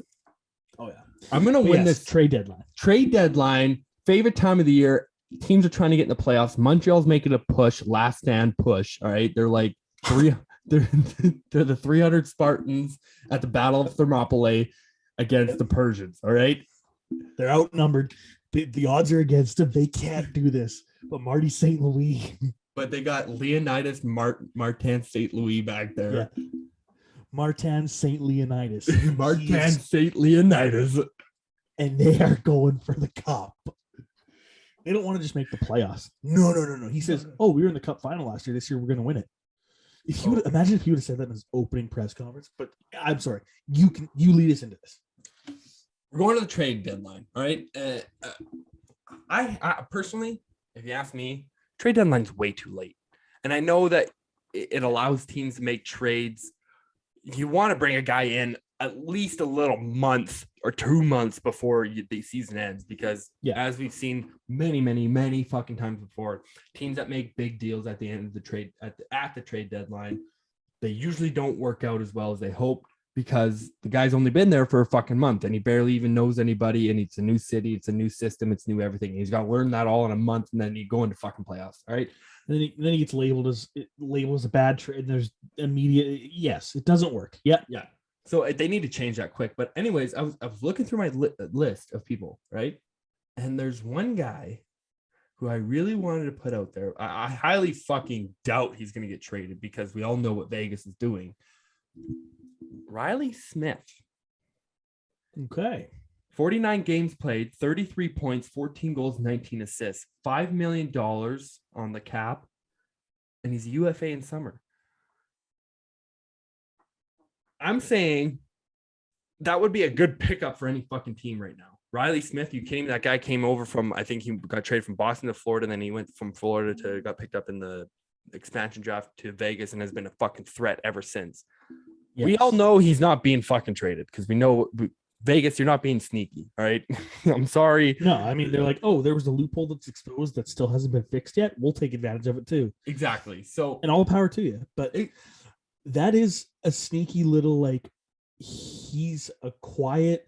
Oh yeah. I'm gonna win this trade deadline. Trade deadline, favorite time of the year. Teams are trying to get in the playoffs. Montreal's making a push, last stand push. All right. They're like they're the 300 Spartans at the Battle of Thermopylae. against the Persians. All right. They're outnumbered. The odds are against them. They can't do this. But Marty St. Louis. But they got Leonidas Martin St. Louis back there. Yeah. Martin St. Leonidas. Martin St. Leonidas. And they are going for the cup. They don't want to just make the playoffs. No. He says, "Oh, we were in the cup final last year. This year we're going to win it." If you would imagine if he would have said that in his opening press conference, but I'm sorry, you lead us into this. We're going to the trade deadline. All right. I personally, if you ask me, trade deadline's way too late. And I know that it allows teams to make trades. You want to bring a guy in at least a little month or 2 months before the season ends, because as we've seen many fucking times before, teams that make big deals at the end of the trade at the trade deadline, they usually don't work out as well as they hope, because the guy's only been there for a fucking month and he barely even knows anybody, and it's a new city, it's a new system, it's new everything. He's got to learn that all in a month, and then you go into fucking playoffs. All right. And then he gets labeled as a bad trade. And there's immediate, yes, it doesn't work. Yeah. So they need to change that quick. But anyways, I was looking through my list of people, right? And there's one guy who I really wanted to put out there. I highly fucking doubt he's going to get traded, because we all know what Vegas is doing. Riley Smith. Okay. 49 games played, 33 points, 14 goals, 19 assists, $5 million on the cap, and he's a UFA in summer. I'm saying that would be a good pickup for any fucking team right now. Riley Smith, you kidding me? That guy came over from, I think he got traded from Boston to Florida, and then he went from Florida to got picked up in the expansion draft to Vegas, and has been a fucking threat ever since. Yes. We all know he's not being fucking traded, because we know Vegas, you're not being sneaky. All right. I'm sorry. No, I mean, they're like, oh, there was a loophole that's exposed that still hasn't been fixed yet. We'll take advantage of it too. Exactly. So, and all the power to you. But that is a sneaky little, like, he's a quiet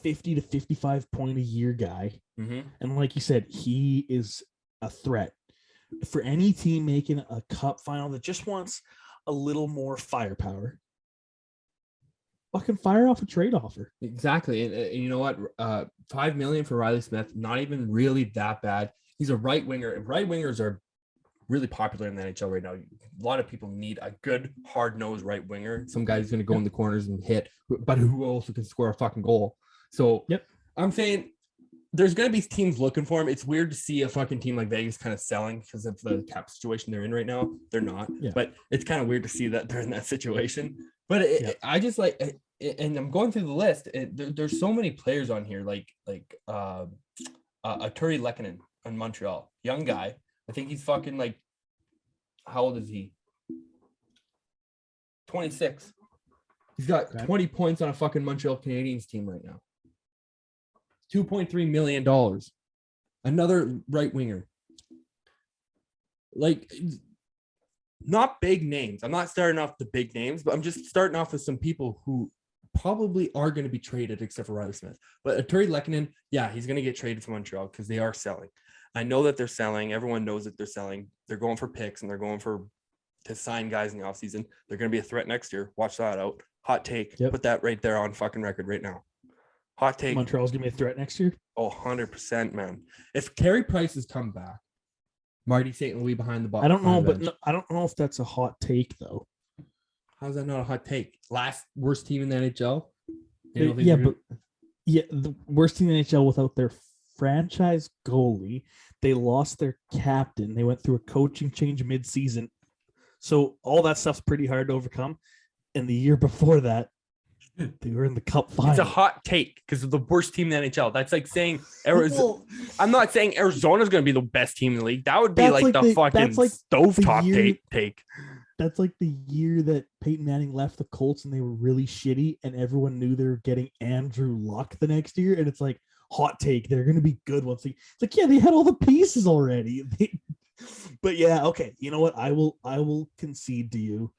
50 to 55 point a year guy. Mm-hmm. And like you said, he is a threat for any team making a cup final that just wants a little more firepower. Fucking fire off a trade offer. Exactly. And you know what? $5 million for Riley Smith, not even really that bad. He's a right winger, and right wingers are really popular in the NHL right now. A lot of people need a good, hard-nosed right winger. Some guy's going to go in the corners and hit, but who also can score a fucking goal. So I'm saying there's going to be teams looking for him. It's weird to see a fucking team like Vegas kind of selling because of the cap situation they're in right now. They're not, but it's kind of weird to see that they're in that situation. But I just like, and I'm going through the list. There's so many players on here, like Artturi Lehkonen in Montreal, young guy. I think he's fucking like, how old is he? 26. He's got 20 points on a fucking Montreal Canadiens team right now. $2.3 million. Another right winger. Like, not big names. I'm not starting off the big names, but I'm just starting off with some people who probably are going to be traded, except for Riley Smith. But Artturi Lehkonen, he's going to get traded from Montreal because they are selling. I know that they're selling. Everyone knows that they're selling. They're going for picks, and they're going to sign guys in the offseason. They're going to be a threat next year. Watch that out. Hot take. Put that right there on fucking record right now. Hot take. Montreal's going to be a threat next year? Oh, 100%, man. If Carey Price has come back, Marty St. Louis behind the ball. I don't know, but I don't know if that's a hot take, though. How's that not a hot take? Last worst team in the NHL? The worst team in the NHL without their franchise goalie. They lost their captain. They went through a coaching change mid-season. So all that stuff's pretty hard to overcome. And the year before that, they were in the cup final. It's a hot take because of the worst team in the NHL. That's like saying Arizona. I'm not saying Arizona's going to be the best team in the league. That would be like the fucking stovetop take. That's like the year that Peyton Manning left the Colts and they were really shitty, and everyone knew they were getting Andrew Luck the next year. And it's like, hot take, they're going to be good once it's like, they had all the pieces already. But okay. You know what? I will concede to you.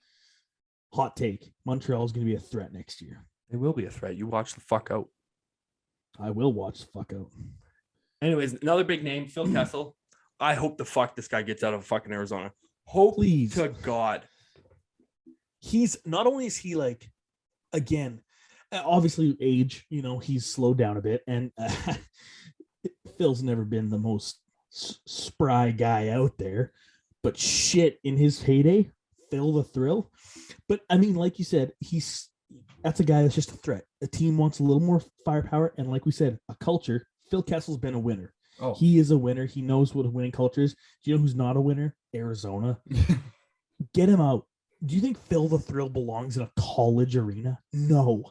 Hot take. Montreal is going to be a threat next year. It will be a threat. You watch the fuck out. I will watch the fuck out. Anyways, another big name, Phil Kessel. I hope the fuck this guy gets out of fucking Arizona. Holy to God. He's not only is he like, again, obviously age, he's slowed down a bit, and Phil's never been the most spry guy out there, but shit, in his heyday, Phil the Thrill. But I mean, like you said, that's a guy that's just a threat. A team wants a little more firepower, and like we said, a culture. Phil Kessel's been a winner. Oh, he is a winner. He knows what a winning culture is. Do you know who's not a winner? Arizona. Get him out. Do you think Phil the Thrill belongs in a college arena? No.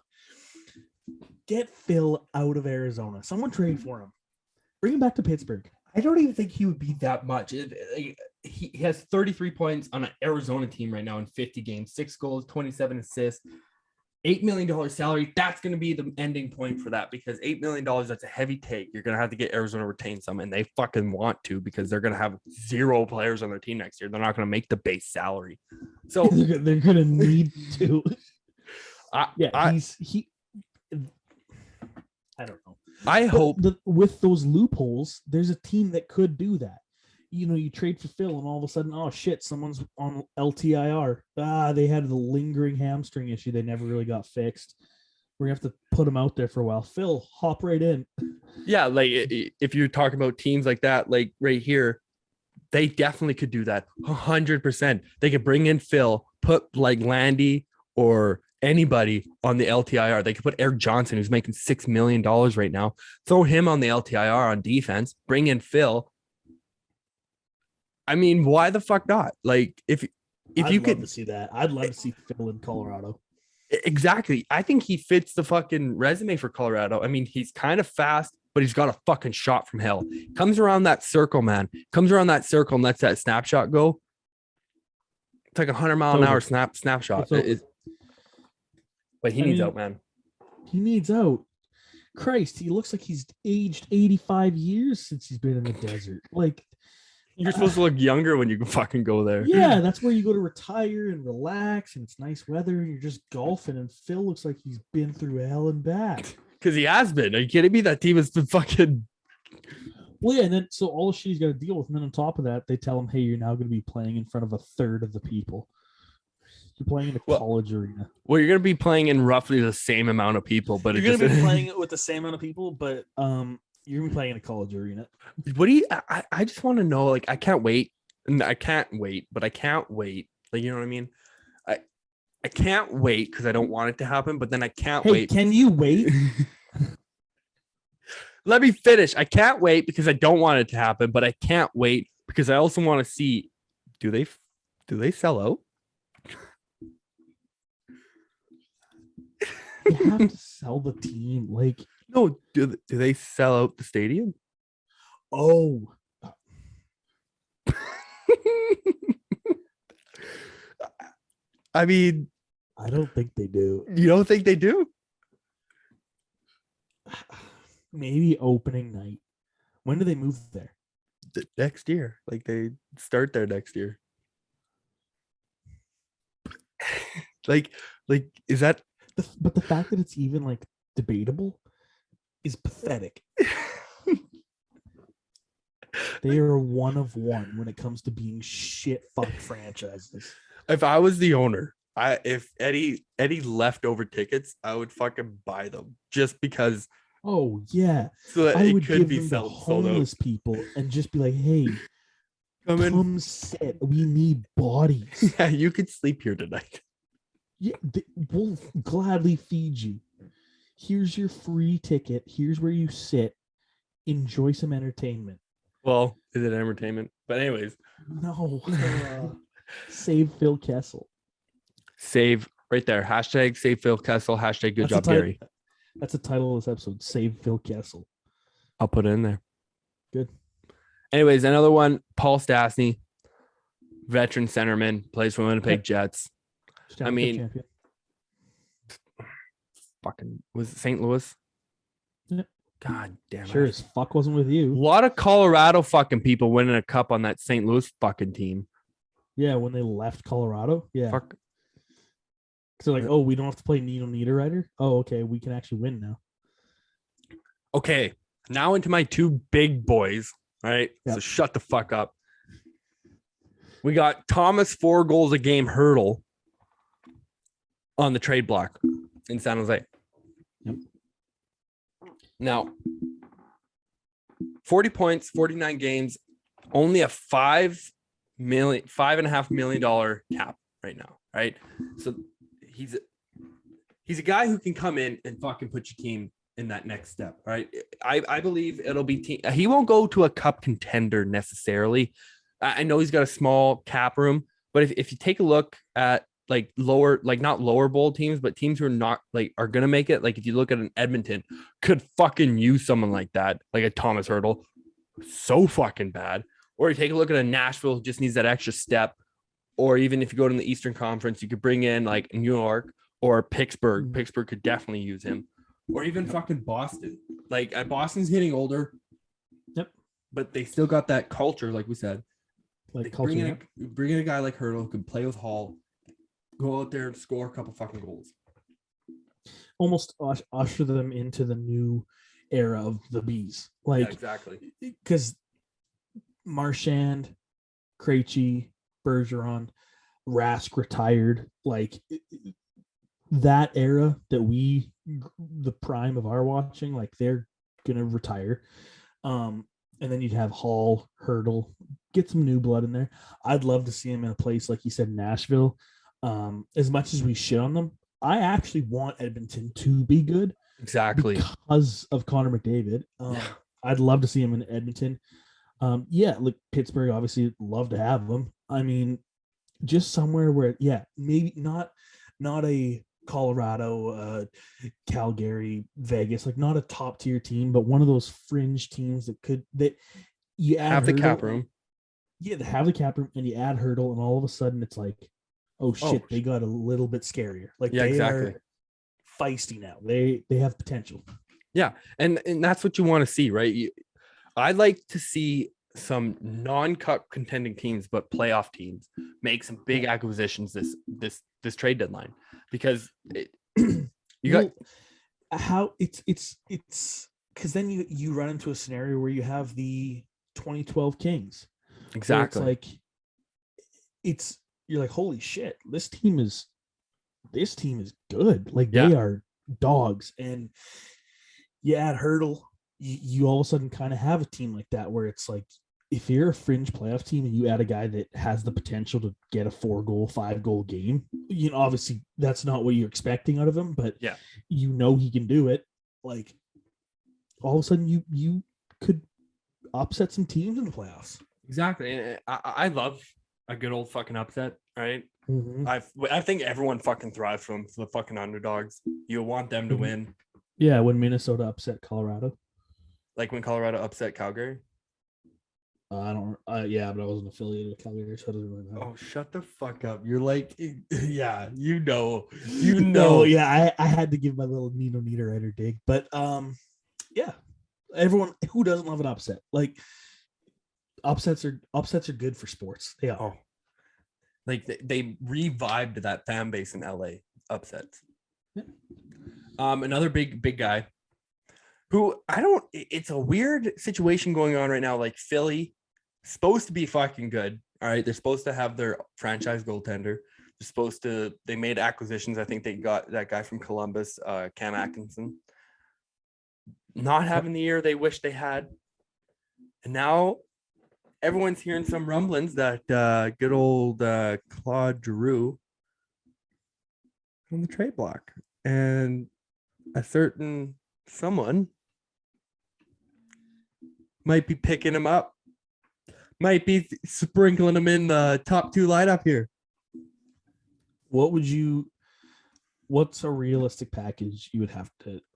Get Phil out of Arizona. Someone trade for him. Bring him back to Pittsburgh. I don't even think he would be that much. He has 33 points on an Arizona team right now in 50 games, 6 goals, 27 assists, $8 million salary. That's going to be the ending point for that, because $8 million, that's a heavy take. You're going to have to get Arizona retain some, and they fucking want to, because they're going to have 0 players on their team next year. They're not going to make the base salary. So they're going to need to. I don't know. I hope with those loopholes, there's a team that could do that. You trade for Phil, and all of a sudden, oh shit, someone's on LTIR. They had the lingering hamstring issue. They never really got fixed. We're gonna have to put him out there for a while. Phil, hop right in. Yeah, like if you're talking about teams like that, like right here, they definitely could do that. 100%. They could bring in Phil, put like Landy or anybody on the LTIR. They could put Eric Johnson, who's making $6 million right now, throw him on the LTIR on defense, bring in Phil. I mean, why the fuck not? Like, if you could see that, I'd love to see Phil in Colorado. Exactly. I think he fits the fucking resume for Colorado. I mean, he's kind of fast, but he's got a fucking shot from hell. Comes around that circle, man. Comes around that circle and lets that snapshot go. It's like 100-mile-an-hour snapshot. But he needs out, man. He needs out. Christ, he looks like he's aged 85 years since he's been in the desert. Like, you're supposed to look younger when you can fucking go there. Yeah, that's where you go to retire and relax, and it's nice weather, and you're just golfing, and Phil looks like he's been through hell and back. Because he has been. Are you kidding me? That team has been fucking... Well, yeah, and then so all the shit he's got to deal with, and then on top of that, they tell him, hey, you're now going to be playing in front of a third of the people. You're playing in a college arena. Well, you're going to be playing in roughly the same amount of people, but you're going to be playing it with the same amount of people, but you're going to be playing in a college arena. What do you? I just want to know. Like, I can't wait, and I can't wait, but I can't wait. Like, you know what I mean? I can't wait because I don't want it to happen, but then I can't wait. Can you wait? Let me finish. I can't wait because I don't want it to happen, but I can't wait because I also want to see. Do they sell out? You have to sell the team. Like, no, do they sell out the stadium? Oh. I mean, I don't think they do. You don't think they do? Maybe opening night. When do they move there? Next year. Like, they start there next year. like is that? But the fact that it's even like debatable is pathetic. They are one of one when it comes to being shit fuck franchises. If I was the owner, if Eddie leftover tickets, I would fucking buy them just because. Oh yeah, so that I would could give be them to homeless people and just be like, "Hey, come sit. We need bodies. Yeah, you could sleep here tonight. Yeah, we'll gladly feed you. Here's your free ticket. Here's where you sit. Enjoy some entertainment." Well, is it entertainment? But anyways, no. Save Phil Kessel. Save right there. Hashtag save Phil Kessel. Hashtag good job, Gary. That's the title of this episode. Save Phil Kessel. I'll put it in there. Good. Anyways, another one. Paul Stastny, veteran centerman, plays for Winnipeg Jets. I mean, champion. Fucking was it St. Louis? Yeah. God damn it. Sure as fuck wasn't with you. A lot of Colorado fucking people winning a cup on that St. Louis fucking team. Yeah, when they left Colorado. Yeah. Fuck. So like, oh, we don't have to play Nino Niederreiter. Oh, okay, we can actually win now. Okay, now into my two big boys. All right, yep. So shut the fuck up. We got Thomas 4 goals a game hurdle on the trade block in San Jose. Now, 40 points, 49 games, only a $5.5 million cap right now, right? So he's a guy who can come in and fucking put your team in that next step, right? I believe it'll be he won't go to a cup contender necessarily. I know he's got a small cap room, but if you take a look at like lower, like not lower bowl teams, but teams who are not like are gonna make it, like if you look at an Edmonton, could fucking use someone like that, like a Thomas Hurdle, so fucking bad. Or you take a look at a Nashville who just needs that extra step. Or even if you go to the Eastern Conference, you could bring in like New York or Pittsburgh. Pittsburgh could definitely use him. Or even fucking Boston. Like Boston's hitting older. Yep. But they still got that culture, like we said. Like bring in a guy like Hurdle who can play with Hall, go out there and score a couple fucking goals. Almost usher them into the new era of the Bees. Like, yeah, exactly. Because Marchand, Krejci, Bergeron, Rask retired. Like that era that the prime of our watching, like they're gonna retire. And then you'd have Hall, Hurdle, get some new blood in there. I'd love to see him in a place like you said, Nashville. As much as we shit on them, I actually want Edmonton to be good. Exactly. Because of Connor McDavid. I'd love to see him in Edmonton. Look, Pittsburgh obviously love to have him. I mean, just somewhere where, maybe not a Colorado, Calgary, Vegas, like not a top tier team, but one of those fringe teams that you add have the Hurdle, cap room. Yeah, they have the cap room, and you add Hurdle, and all of a sudden it's like, oh shit, they got a little bit scarier. Like they are feisty now. They have potential. Yeah, and that's what you want to see, right? I'd like to see some non-cup contending teams, but playoff teams make some big acquisitions this trade deadline, because how it's because then you run into a scenario where you have the 2012 Kings. Exactly. You're like, holy shit, this team is good. Like they are dogs, and you add Hurdle, you all of a sudden kind of have a team like that where it's like, if you're a fringe playoff team and you add a guy that has the potential to get a 4-goal, 5-goal game, obviously that's not what you're expecting out of him, but he can do it. Like all of a sudden you could upset some teams in the playoffs. Exactly. And I love a good old fucking upset, right? Mm-hmm. I think everyone fucking thrives from the fucking underdogs. You want them to win. Yeah, when Minnesota upset Colorado. Like when Colorado upset Calgary. But I wasn't affiliated with Calgary, so it doesn't really matter. Oh, shut the fuck up. You're like, yeah, you know. Yeah, I had to give my little Nino Niederreiter dig. But everyone who doesn't love an upset? Like upsets are good for sports. They are. Like they revived that fan base in LA. Upsets. Yeah. Another big guy who it's a weird situation going on right now. Like Philly, supposed to be fucking good. All right. They're supposed to have their franchise goaltender. They made acquisitions. I think they got that guy from Columbus, Cam Atkinson. Not having the year they wish they had. And now everyone's hearing some rumblings that good old Claude Giroux on the trade block. And a certain someone might be picking him up, might be sprinkling him in the top 2 lineup here. What's a realistic package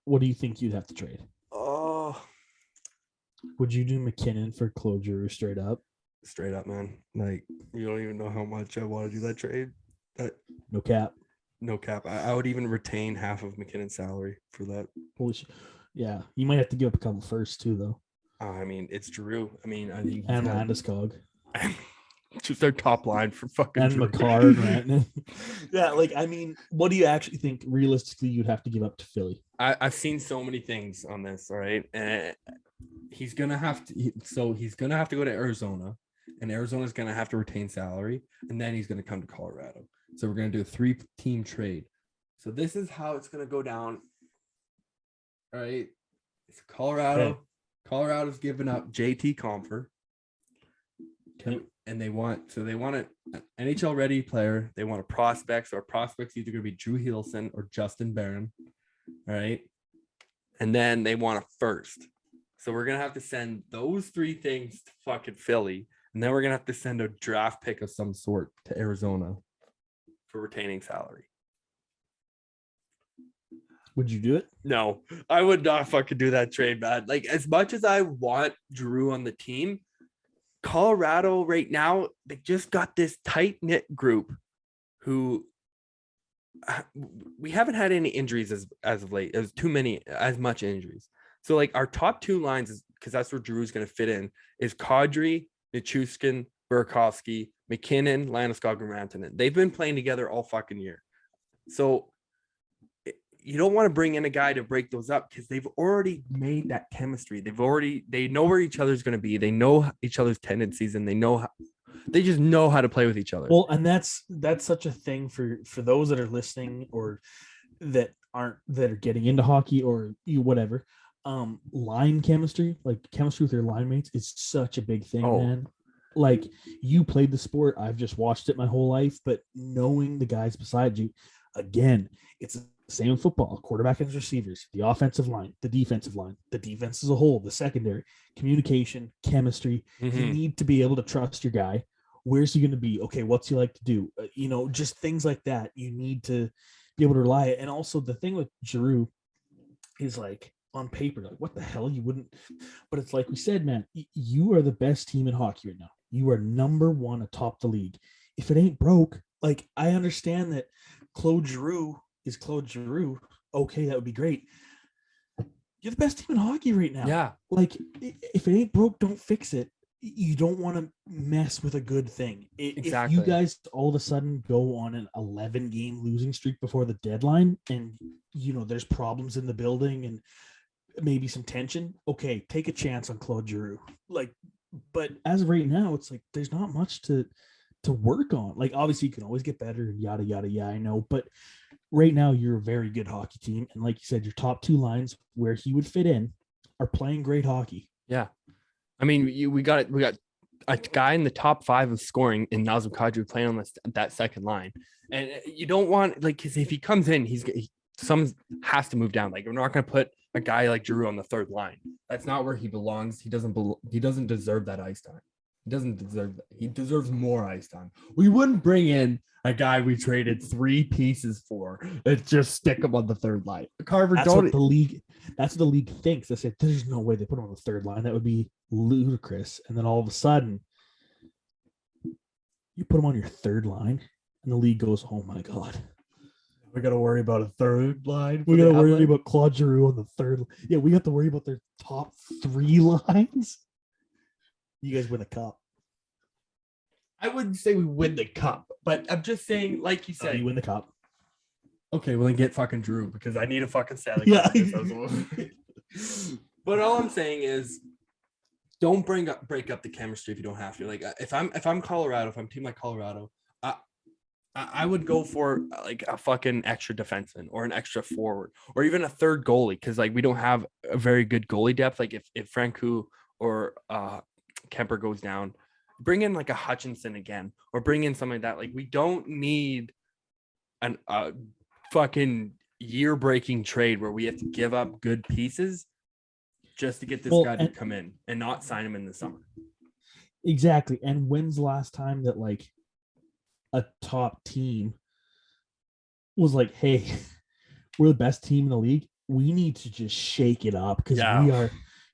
what do you think you'd have to trade? Oh, would you do McKinnon for Claude Giroux straight up? Straight up, man. Like, you don't even know how much I want to do that trade. No cap. No cap. I would even retain half of McKinnon's salary for that. Holy shit. Yeah, you might have to give up a couple first too, though. I mean, it's Giroux. I mean, I think and Landeskog. Just their top line for fucking and Makar and Rantanen. Yeah, like I mean, what do you actually think realistically you'd have to give up to Philly? I've seen so many things on this. All right, and he's gonna have to. He's gonna have to go to Arizona, and Arizona's gonna have to retain salary, and then he's gonna come to Colorado. So we're gonna do a 3-team trade. So this is how it's gonna go down. All right, Colorado's giving up JT Compher. And they want an NHL ready player. They want a prospect. So our prospect's either going to be Drew Hielsen or Justin Barron. All right. And then they want a first. So we're going to have to send those three things to fucking Philly. And then we're going to have to send a draft pick of some sort to Arizona for retaining salary. Would you do it? No, I would not fucking do that trade, man. Like, as much as I want Drew on the team, Colorado right now, they just got this tight-knit group who we haven't had any injuries as of late. There's as much injuries. So like our top two lines is because that's where Drew's going to fit in is Kadri, Nichushkin, Burakovsky, McKinnon, Landeskog, and Rantanen. They've been playing together all fucking year. So you don't want to bring in a guy to break those up because they've already made that chemistry. They know where each other's going to be. They know each other's tendencies and they just know how to play with each other. Well, and that's such a thing for those that are listening or that are getting into hockey or whatever. Line chemistry, like chemistry with your line mates, is such a big thing, man. Like, you played the sport, I've just watched it my whole life, but knowing the guys beside you, again, it's the same in football. Quarterback and receivers, the offensive line, the defensive line, the defense as a whole, the secondary, communication, chemistry. You need to be able to trust your guy. Where's he going to be? Okay, what's he like to do? Just things like that. You need to be able to rely. And also the thing with Giroux is, like, on paper, like, what the hell, you wouldn't, but it's like we said, man, you are the best team in hockey right now. You are number one atop the league. If it ain't broke, like, I understand that Claude Giroux is Claude Giroux. Okay, that would be great. You're the best team in hockey right now. Yeah. Like, if it ain't broke, don't fix it. You don't want to mess with a good thing. Exactly. If you guys all of a sudden go on an 11-game losing streak before the deadline and, there's problems in the building and maybe some tension, okay, take a chance on Claude Giroux. Like, but as of right now, it's like there's not much to work on. Like, obviously, you can always get better and yada, yada, yada, I know. But right now, you're a very good hockey team. And like you said, your top two lines where he would fit in are playing great hockey. Yeah. I mean, we got a guy in the top 5 of scoring in Nazem Kadri playing on that second line. And you don't want, like, because if he comes in, someone has to move down. Like, we're not going to put a guy like Giroux on the third line. That's not where he belongs. He doesn't deserve that ice time. He doesn't deserve that. He deserves more ice time. We wouldn't bring in a guy we traded 3 pieces for and just stick him on the third line. Carver, that's what the league thinks. They said there's no way they put him on the third line. That would be ludicrous. And then all of a sudden, you put him on your third line, and the league goes, "Oh my god, we got to worry about a third line. We got to worry about Claude Giroux on the third. Yeah, we have to worry about their top 3 lines." You guys win a cup. I wouldn't say we win the cup, but I'm just saying, like you said, you win the cup. Okay, well then get fucking Drew because I need a fucking Stanley Cup. Yeah. But all I'm saying is, don't break up the chemistry if you don't have to. Like, if I'm Colorado, if I'm team like Colorado, I would go for like a fucking extra defenseman or an extra forward or even a third goalie because, like, we don't have a very good goalie depth. Like, if Francouz or Kemper goes down, bring in like a Hutchinson again or bring in something like that. Like, we don't need a fucking year-breaking trade where we have to give up good pieces just to get this guy to come in and not sign him in the summer. Exactly. And when's the last time that, like, a top team was like, "Hey, we're the best team in the league. We need to just shake it up because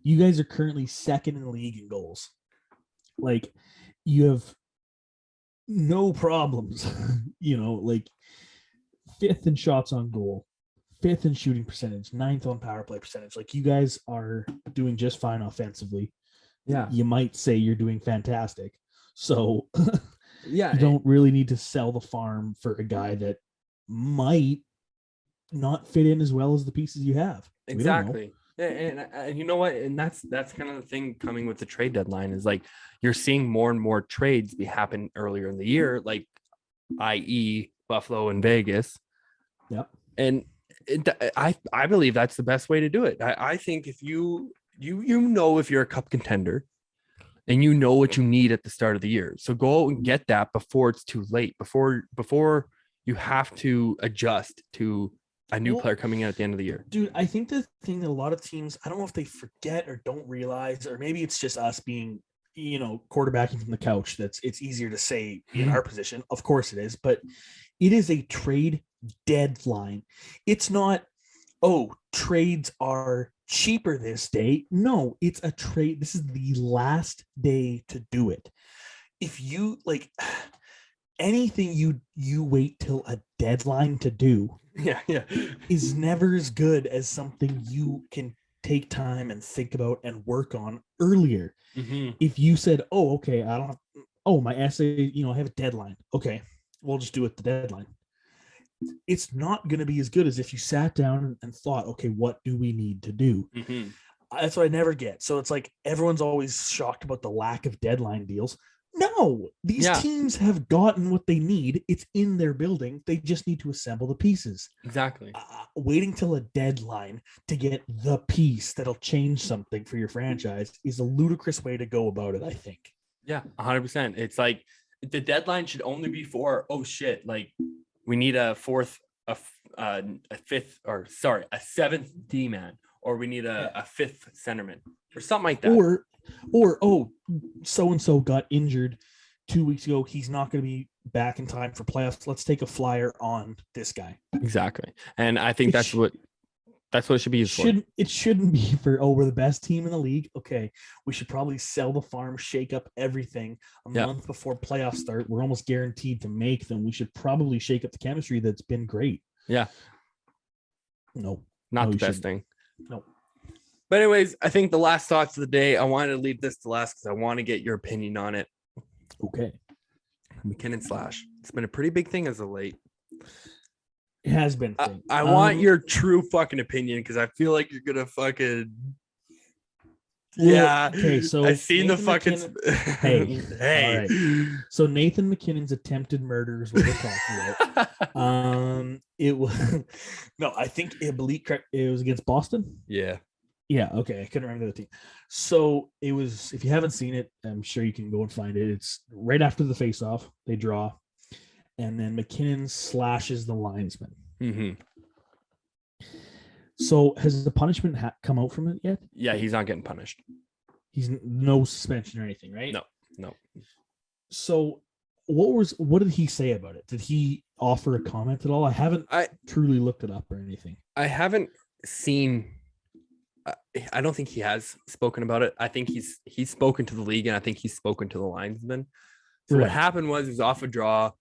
you guys are currently second in the league in goals. Like, you have no problems, like 5th in shots on goal, 5th in shooting percentage, 9th on power play percentage. Like, you guys are doing just fine offensively. Yeah. You might say you're doing fantastic. So yeah, you don't really need to sell the farm for a guy that might not fit in as well as the pieces you have. Exactly. And you know what? And that's kind of the thing coming with the trade deadline is, like, you're seeing more and more trades happen earlier in the year, like i.e. Buffalo and Vegas. Yep. And I believe that's the best way to do it. I think if you know if you're a cup contender and you know what you need at the start of the year, so go out and get that before it's too late, before you have to adjust to a new player coming in at the end of the year. Dude, I think the thing that a lot of teams, I don't know if they forget or don't realize, or maybe it's just us being, quarterbacking from the couch. It's easier to say in our position. Of course it is, but it is a trade deadline. It's not, trades are cheaper this day. No, it's a trade. This is the last day to do it. If you anything you wait till a deadline to do is never as good as something you can take time and think about and work on earlier. If you said, my essay, I have a deadline. Okay, we'll just do it the deadline. It's not going to be as good as if you sat down and thought, okay, what do we need to do? That's what I never get. So it's like everyone's always shocked about the lack of deadline deals. No, these teams have gotten what they need. It's in their building. They just need to assemble the pieces. Exactly. Waiting till a deadline to get the piece that'll change something for your franchise is a ludicrous way to go about it, I think. Yeah, 100%. It's like the deadline should only be for, we need a seventh D-man, or we need a fifth centerman or something like that. Or so-and-so got injured 2 weeks ago. He's not going to be back in time for playoffs. Let's take a flyer on this guy. Exactly. And I think that's what it should be used for. It shouldn't be for, we're the best team in the league. Okay, we should probably sell the farm, shake up everything a month before playoffs start. We're almost guaranteed to make them. We should probably shake up the chemistry that's been great. Yeah. No. Not the best thing. No. But anyways, I think the last thoughts of the day, I wanted to leave this to last because I want to get your opinion on it. Okay. McKinnon Slash. It's been a pretty big thing as of late. It has been. I want your true fucking opinion because I feel like you're gonna fucking. Yeah. Okay. So I've seen Nathan the fucking. Hey. All right. So Nathan McKinnon's attempted murder is what we're talking about. It was no. I think it was against Boston. Yeah. Yeah. Okay. I couldn't remember the team. So it was. If you haven't seen it, I'm sure you can go and find it. It's right after the faceoff. They draw. And then McKinnon slashes the linesman. So has the punishment come out from it yet? Yeah, he's not getting punished. He's no suspension or anything, right? No. So what did he say about it? Did he offer a comment at all? I haven't truly looked it up or anything. I haven't seen. I don't think he has spoken about it. I think he's spoken to the league, and I think he's spoken to the linesman. So what happened was off a draw.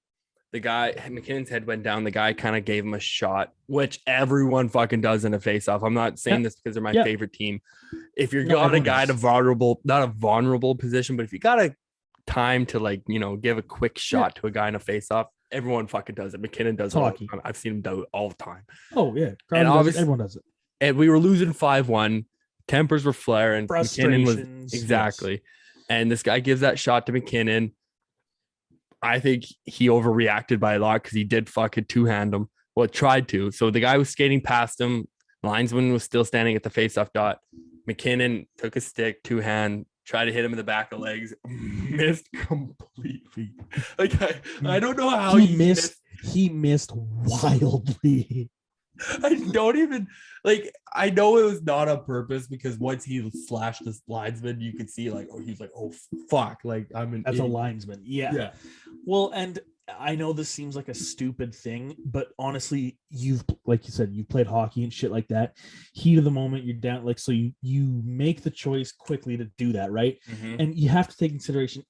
The guy, McKinnon's head went down. The guy kind of gave him a shot, which everyone fucking does in a face-off. I'm not saying this because they're my favorite team. If you're got a guy not a vulnerable position, but if you got a time to give a quick shot to a guy in a face-off, everyone fucking does it. McKinnon does it all the time. I've seen him do it all the time. Oh yeah, and obviously everyone does it. And we were losing 5-1. Tempers were flaring. McKinnon was exactly. Yes. And this guy gives that shot to McKinnon. I think he overreacted by a lot because he did fucking two-hand him. Well, tried to. So the guy was skating past him. The linesman was still standing at the face-off dot. McKinnon took a stick, two-hand, tried to hit him in the back of the legs. Missed completely. I don't know how he missed. He missed wildly. I don't even I know it was not on purpose because once he slashed this linesman, you could see he's like, oh fuck, that's a linesman. Yeah. Well, and I know this seems like a stupid thing, but honestly, like you said, you've played hockey and shit like that. Heat of the moment, you're down, so you make the choice quickly to do that, right? And you have to take consideration.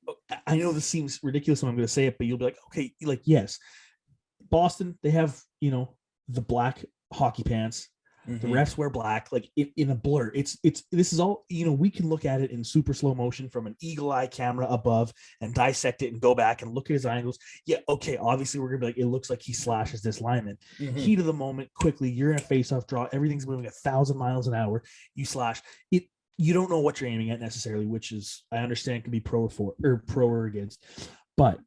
I know this seems ridiculous when I'm going to say it, but you'll be like, okay, yes, Boston, they have the black hockey pants. The refs wear black, in a blur. This is all, we can look at it in super slow motion from an eagle eye camera above and dissect it and go back and look at his angles. Yeah. Okay. Obviously we're going to be it looks like he slashes this lineman. Heat of the moment, quickly, you're in a face-off draw. Everything's moving 1,000 miles an hour. You slash it. You don't know what you're aiming at necessarily, which is, I understand, can be pro or against, but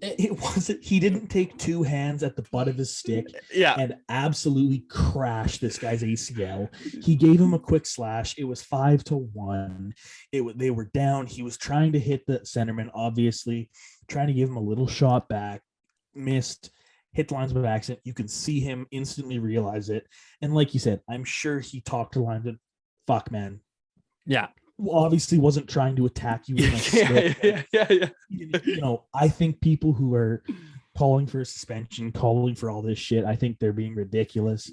It wasn't. He didn't take two hands at the butt of his stick Yeah. and absolutely crash this guy's ACL. He gave him a quick slash. It was 5-1. They were down. He was trying to hit the centerman, obviously, trying to give him a little shot back. Missed. Hit the linesman by accident. You can see him instantly realize it. And like you said, I'm sure he talked to the linesman. Fuck, man. Yeah. Obviously wasn't trying to attack you. Yeah. You know, I think people who are calling for a suspension, calling for all this shit, I think they're being ridiculous.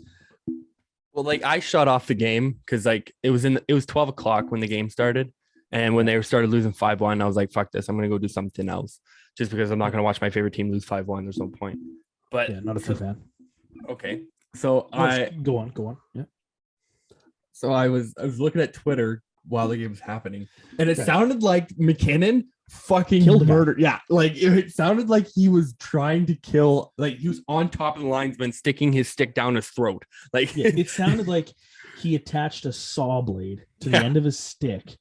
Well, like I shut off the game because like it was 12 o'clock when the game started. And when they started losing 5-1, I was like, fuck this. I'm going to go do something else just because I'm not going to watch my favorite team lose 5-1. There's no point. But Yeah, not a true fan. Okay. So Go on. Yeah. So I was looking at Twitter while the game was happening, and it sounded like McKinnon fucking Killed murdered. Yeah, like it sounded like he was trying to kill. Like he was on top of the linesman, sticking his stick down his throat. Like it sounded like he attached a saw blade to the end of his stick.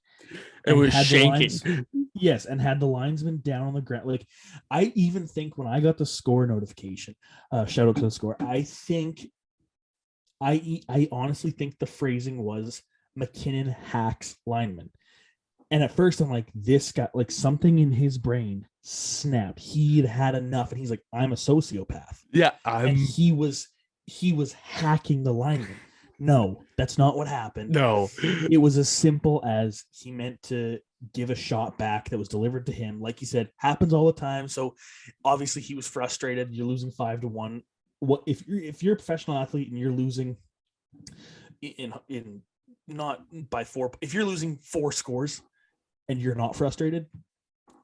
It was shaking. Yes, and had the linesman down on the ground. Like, I even think when I got the score notification, shout out to the score, I honestly think the phrasing was McKinnon hacks lineman. And at first I'm like, this guy, like something in his brain snapped. He'd had enough, and he's like, I'm a sociopath. Yeah, and he was hacking the lineman. No, that's not what happened. No, it was as simple as he meant to give a shot back that was delivered to him. Like you said, happens all the time. So obviously he was frustrated. You're losing 5-1. What if you're a professional athlete and you're losing in not by 4? If you're losing 4 scores and you're not frustrated,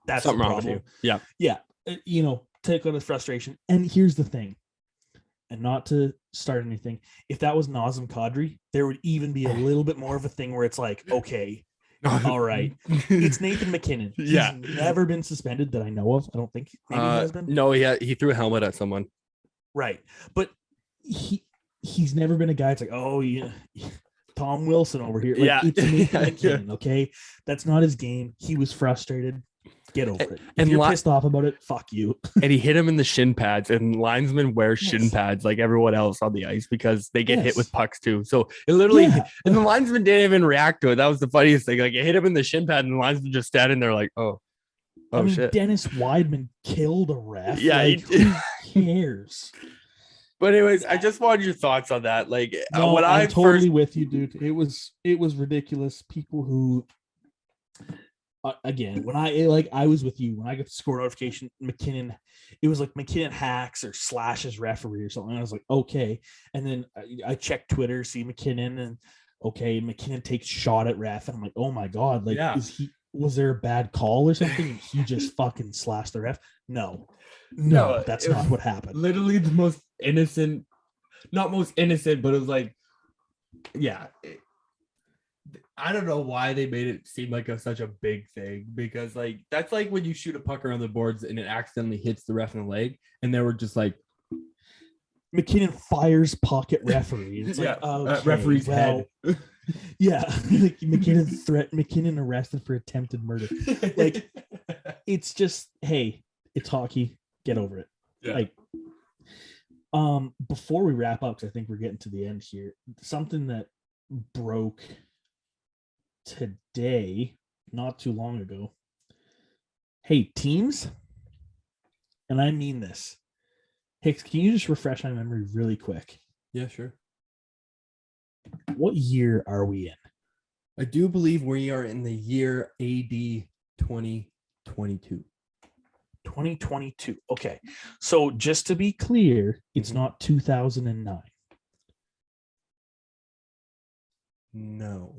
that's something wrong with you. Yeah. You know, take out his frustration. And here's the thing. And not to start anything, if that was Nazem Kadri, there would even be a little bit more of a thing where it's like, okay, all right. It's Nathan McKinnon. He's never been suspended that I know of. I don't think maybe he has been. No, he threw a helmet at someone. Right. But he's never been a guy. It's like, oh, yeah, Tom Wilson over here. Like, it's Nathan McKinnon, okay? That's not his game. He was frustrated. Get over it. If you're pissed off about it, fuck you. And he hit him in the shin pads, and linesmen wear shin pads like everyone else on the ice because they get hit with pucks too. So it literally, and the linesman didn't even react to it. That was the funniest thing. Like it hit him in the shin pad, and the linesman just standing there like, oh shit. Dennis Weidman killed a ref. Yeah, like, who cares? But anyways, I just wanted your thoughts on that. Like, no, I'm totally with you, dude. It was ridiculous. People who. Again, when I was with you when I got the score notification, McKinnon, it was like McKinnon hacks or slashes referee or something. I was like, okay. And then I checked Twitter, see McKinnon, and okay, McKinnon takes shot at ref, and I'm like, oh my god, like was there a bad call or something? He just fucking slashed the ref. No, that's not what happened. Literally the most innocent, not most innocent, but it was like, I don't know why they made it seem like such a big thing, because like that's like when you shoot a puck around the boards and it accidentally hits the ref in the leg, and they were just like, McKinnon fires pocket referee. It's like, referee's head. Yeah, like McKinnon arrested for attempted murder. Like, it's just, hey, it's hockey. Get over it. Yeah. Like, before we wrap up, because I think we're getting to the end here, something that broke today, not too long ago. Hey, teams, and I mean this. Hicks, can you just refresh my memory really quick? Yeah, sure. What year are we in? I do believe we are in the year AD 2022. 2022. Okay. So just to be clear, it's not 2009. No.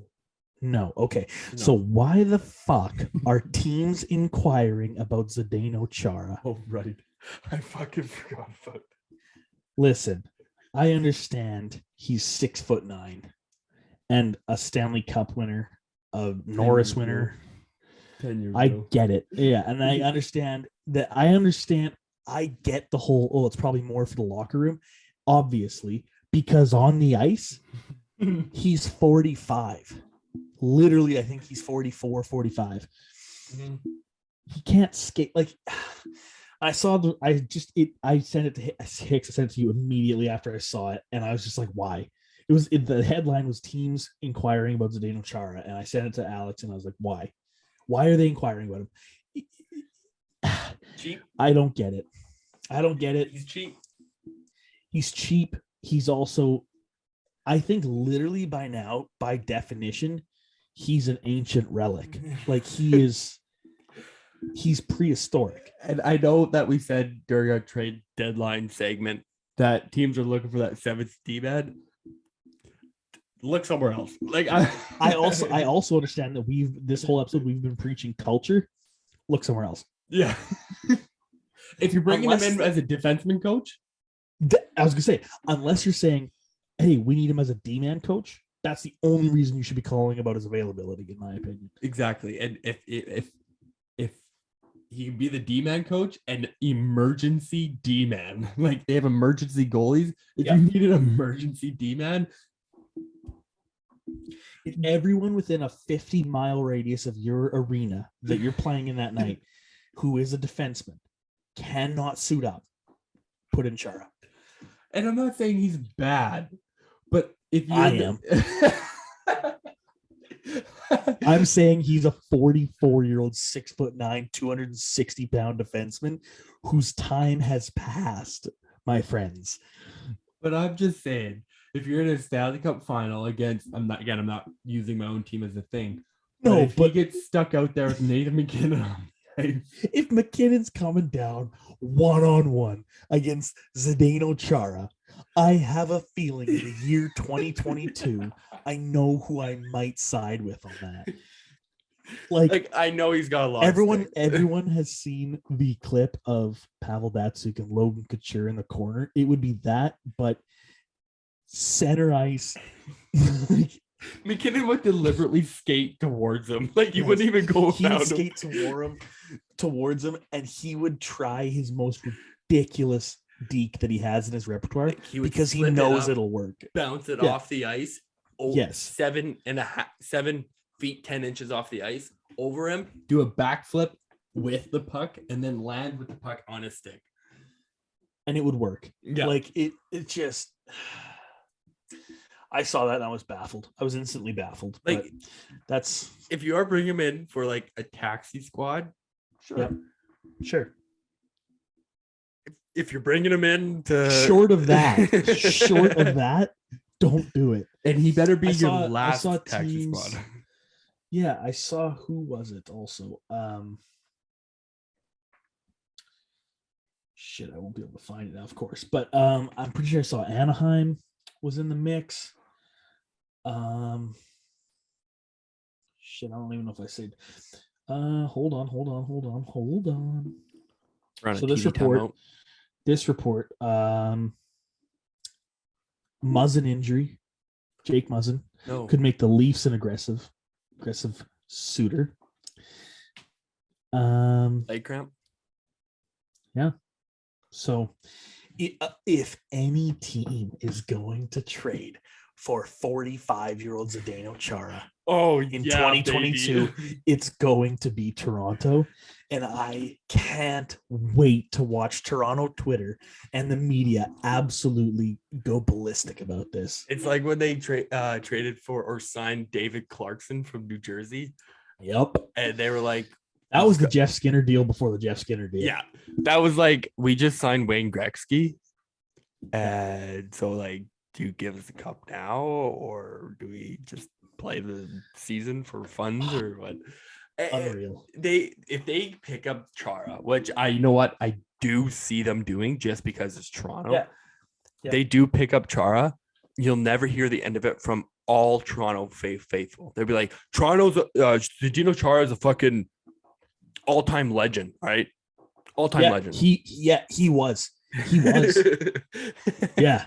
Okay. No. So why the fuck are teams inquiring about Zdeno Chara? Oh, right. I fucking forgot about that. Listen, I understand he's 6'9" and a Stanley Cup winner, a Norris winner. 10 years I ago. get it. Yeah. And I understand that. I get the whole, it's probably more for the locker room, obviously, because on the ice, he's 45. Literally, I think he's 44, 45. He can't skate. Like, I saw I sent it to Hicks. I sent it to you immediately after I saw it, and I was just like, why? The headline was teams inquiring about Zdeno Chara, and I sent it to Alex, and I was like, why? Why are they inquiring about him? Cheap. I don't get it. I don't get it. He's cheap. He's cheap. He's also, I think, literally by now, by definition, he's an ancient relic. Like he's prehistoric. And I know that we said during our trade deadline segment that teams are looking for that seventh D-man. Look somewhere else. Like I also understand that this whole episode we've been preaching culture. Look somewhere else. Yeah. If you're bringing him in as a defenseman coach, I was gonna say, unless you're saying, hey, we need him as a D-man coach, that's the only reason you should be calling about his availability, in my opinion. exactly. And if he can be the D-man coach and emergency D-man, like they have emergency goalies. If you need an emergency D-man, if everyone within a 50-mile radius of your arena that you're playing in that night, who is a defenseman, cannot suit up, put in Chara. and I'm not saying he's bad, but if you I am. I'm saying he's a 44-year-old, 6'9", 260-pound defenseman whose time has passed, my friends. But I'm just saying, if you're in a Stanley Cup final against, I'm not using my own team as a thing. No, if he gets stuck out there with Nathan McKinnon, if McKinnon's coming down one-on-one against Zdeno Chara, I have a feeling in the year 2022, I know who I might side with on that. Like I know he's got a lot. Everyone has seen the clip of Pavel Datsyuk and Logan Couture in the corner. It would be that, but center ice. McKinnon would deliberately skate towards him. Like he wouldn't even go he would skate towards him, and he would try his most ridiculous deke that he has in his repertoire because he knows it'll work. Bounce it off the ice. Yes. 7 feet 10 inches off the ice over him. Do a backflip with the puck and then land with the puck on his stick. And it would work. Yeah. Like it just I saw that and I was baffled. I was instantly baffled. Like that's if you are bringing him in for like a taxi squad, sure. Yep. Sure. If you're bringing him in to short of that, don't do it. And he better be your last taxi teams, squad. Yeah, I saw who was it also. Shit, I won't be able to find it now, of course. But I'm pretty sure I saw Anaheim was in the mix. Shit, I don't even know if I said. Hold on. So this report, Muzzin injury, Jake Muzzin could make the Leafs an aggressive suitor. Leg cramp. Yeah. So if any team is going to for 45-year-old Zdeno Chara in 2022, baby. It's going to be Toronto. And I can't wait to watch Toronto Twitter and the media absolutely go ballistic about this. It's like when they traded for or signed David Clarkson from New Jersey. Yep. And they were like, that was the Jeff Skinner deal before the Jeff Skinner deal. Yeah. That was like, we just signed Wayne Gretzky. And so like, do you give us the cup now or do we just play the season for funds or what? Unreal. If they pick up Chara, which I do see them doing just because it's Toronto. Yeah. They do pick up Chara. You'll never hear the end of it from all Toronto faithful. They'll be like, Toronto's Zdeno Chara is a fucking all-time legend, right? All-time legend. He was. Yeah.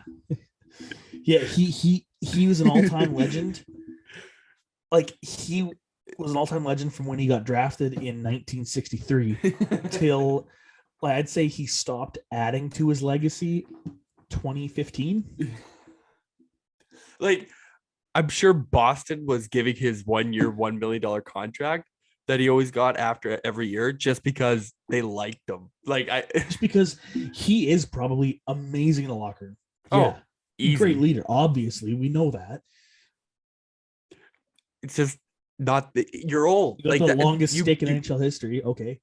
Yeah, he was an all-time legend. Like he was an all-time legend from when he got drafted in 1963 till I'd say he stopped adding to his legacy 2015. Like I'm sure Boston was giving his 1 year $1 million contract that he always got after every year just because they liked him. Just because he is probably amazing in the locker room. Oh, Yeah, easy. great leader. Obviously, we know that. It's just not you're old. You got the longest stick in NHL history. Okay.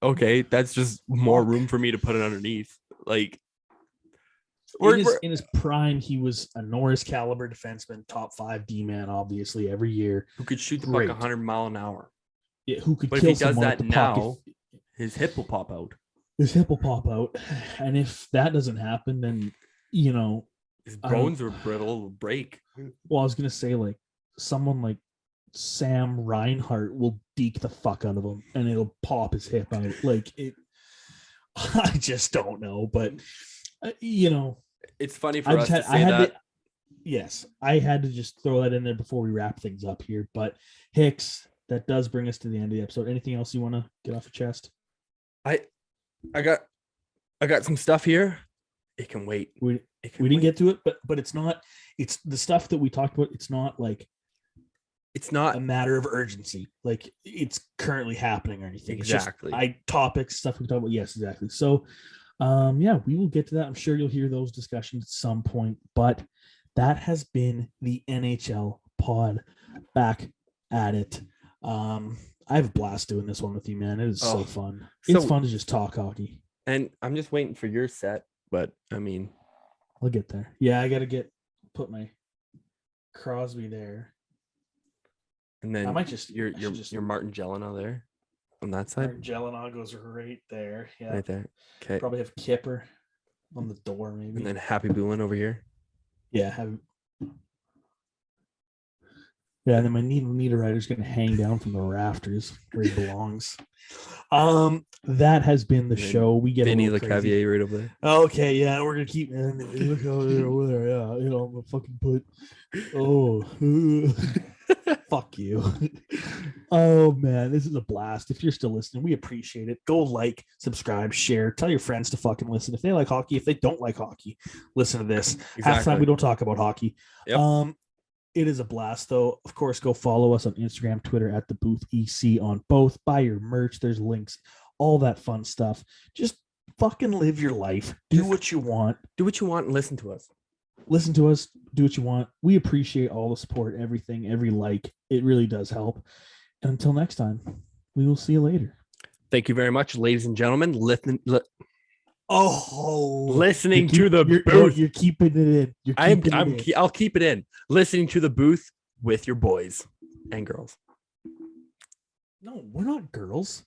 Okay, that's just more Fuck. room for me to put it underneath. Like in his prime, he was a Norris caliber defenseman, top 5 D-man, obviously, every year. Who could shoot the Great. puck 100 mile an hour. Yeah, who could But kill if he does someone that with the puck now, his hip will pop out. his hip will pop out. And if that doesn't happen, then, His bones are brittle, will break. well, I was going to say, like, someone like Sam Reinhart will deke the fuck out of him and it'll pop his hip out. Like, I just don't know. But, It's funny for us to say that. Yes, I had to just throw that in there before we wrap things up here. But Hicks, that does bring us to the end of the episode. Anything else you want to get off your chest? I got some stuff here. It can wait. We didn't get to it, but it's not. It's the stuff that we talked about. It's not like it's not a matter of urgency. Like it's currently happening or anything. Exactly. It's just topics, stuff we talk about. Yes, exactly. So, we will get to that. I'm sure you'll hear those discussions at some point. But that has been the NHL pod. Back at it. I have a blast doing this one with you, man. It is so fun. It's fun to just talk hockey. And I'm just waiting for your set, but I mean, I'll get there. Yeah, I got to put my Crosby there. And then I might just your Martin Gelinas there on that side. Martin Gelinas goes right there. Yeah, right there. Okay. Probably have Kipper on the door, maybe. And then Happy Boolin over here. Yeah, yeah, and then my meter rider's going to hang down from the rafters where he belongs. That has been the show. We get Vinny a little LeCavier right over there. Okay, yeah, we're gonna keep. Look how they're over there. Yeah, I'm gonna fucking put. Oh, fuck you. Oh man, this is a blast. If you're still listening, we appreciate it. Go like, subscribe, share, tell your friends to fucking listen. If they like hockey, if they don't like hockey, listen to this. Exactly. Half the time we don't talk about hockey. Yep. It is a blast, though. Of course, go follow us on Instagram, Twitter at the Booth EC on both. Buy your merch. There's links, all that fun stuff. Just fucking live your life. Do what you want. Do what you want and listen to us. Listen to us. Do what you want. We appreciate all the support, everything, every like. It really does help. And until next time, we will see you later. Thank you very much, ladies and gentlemen. Listening to the booth. You're keeping it in. I'll keep it in. Listening to the booth with your boys and girls. No, we're not girls.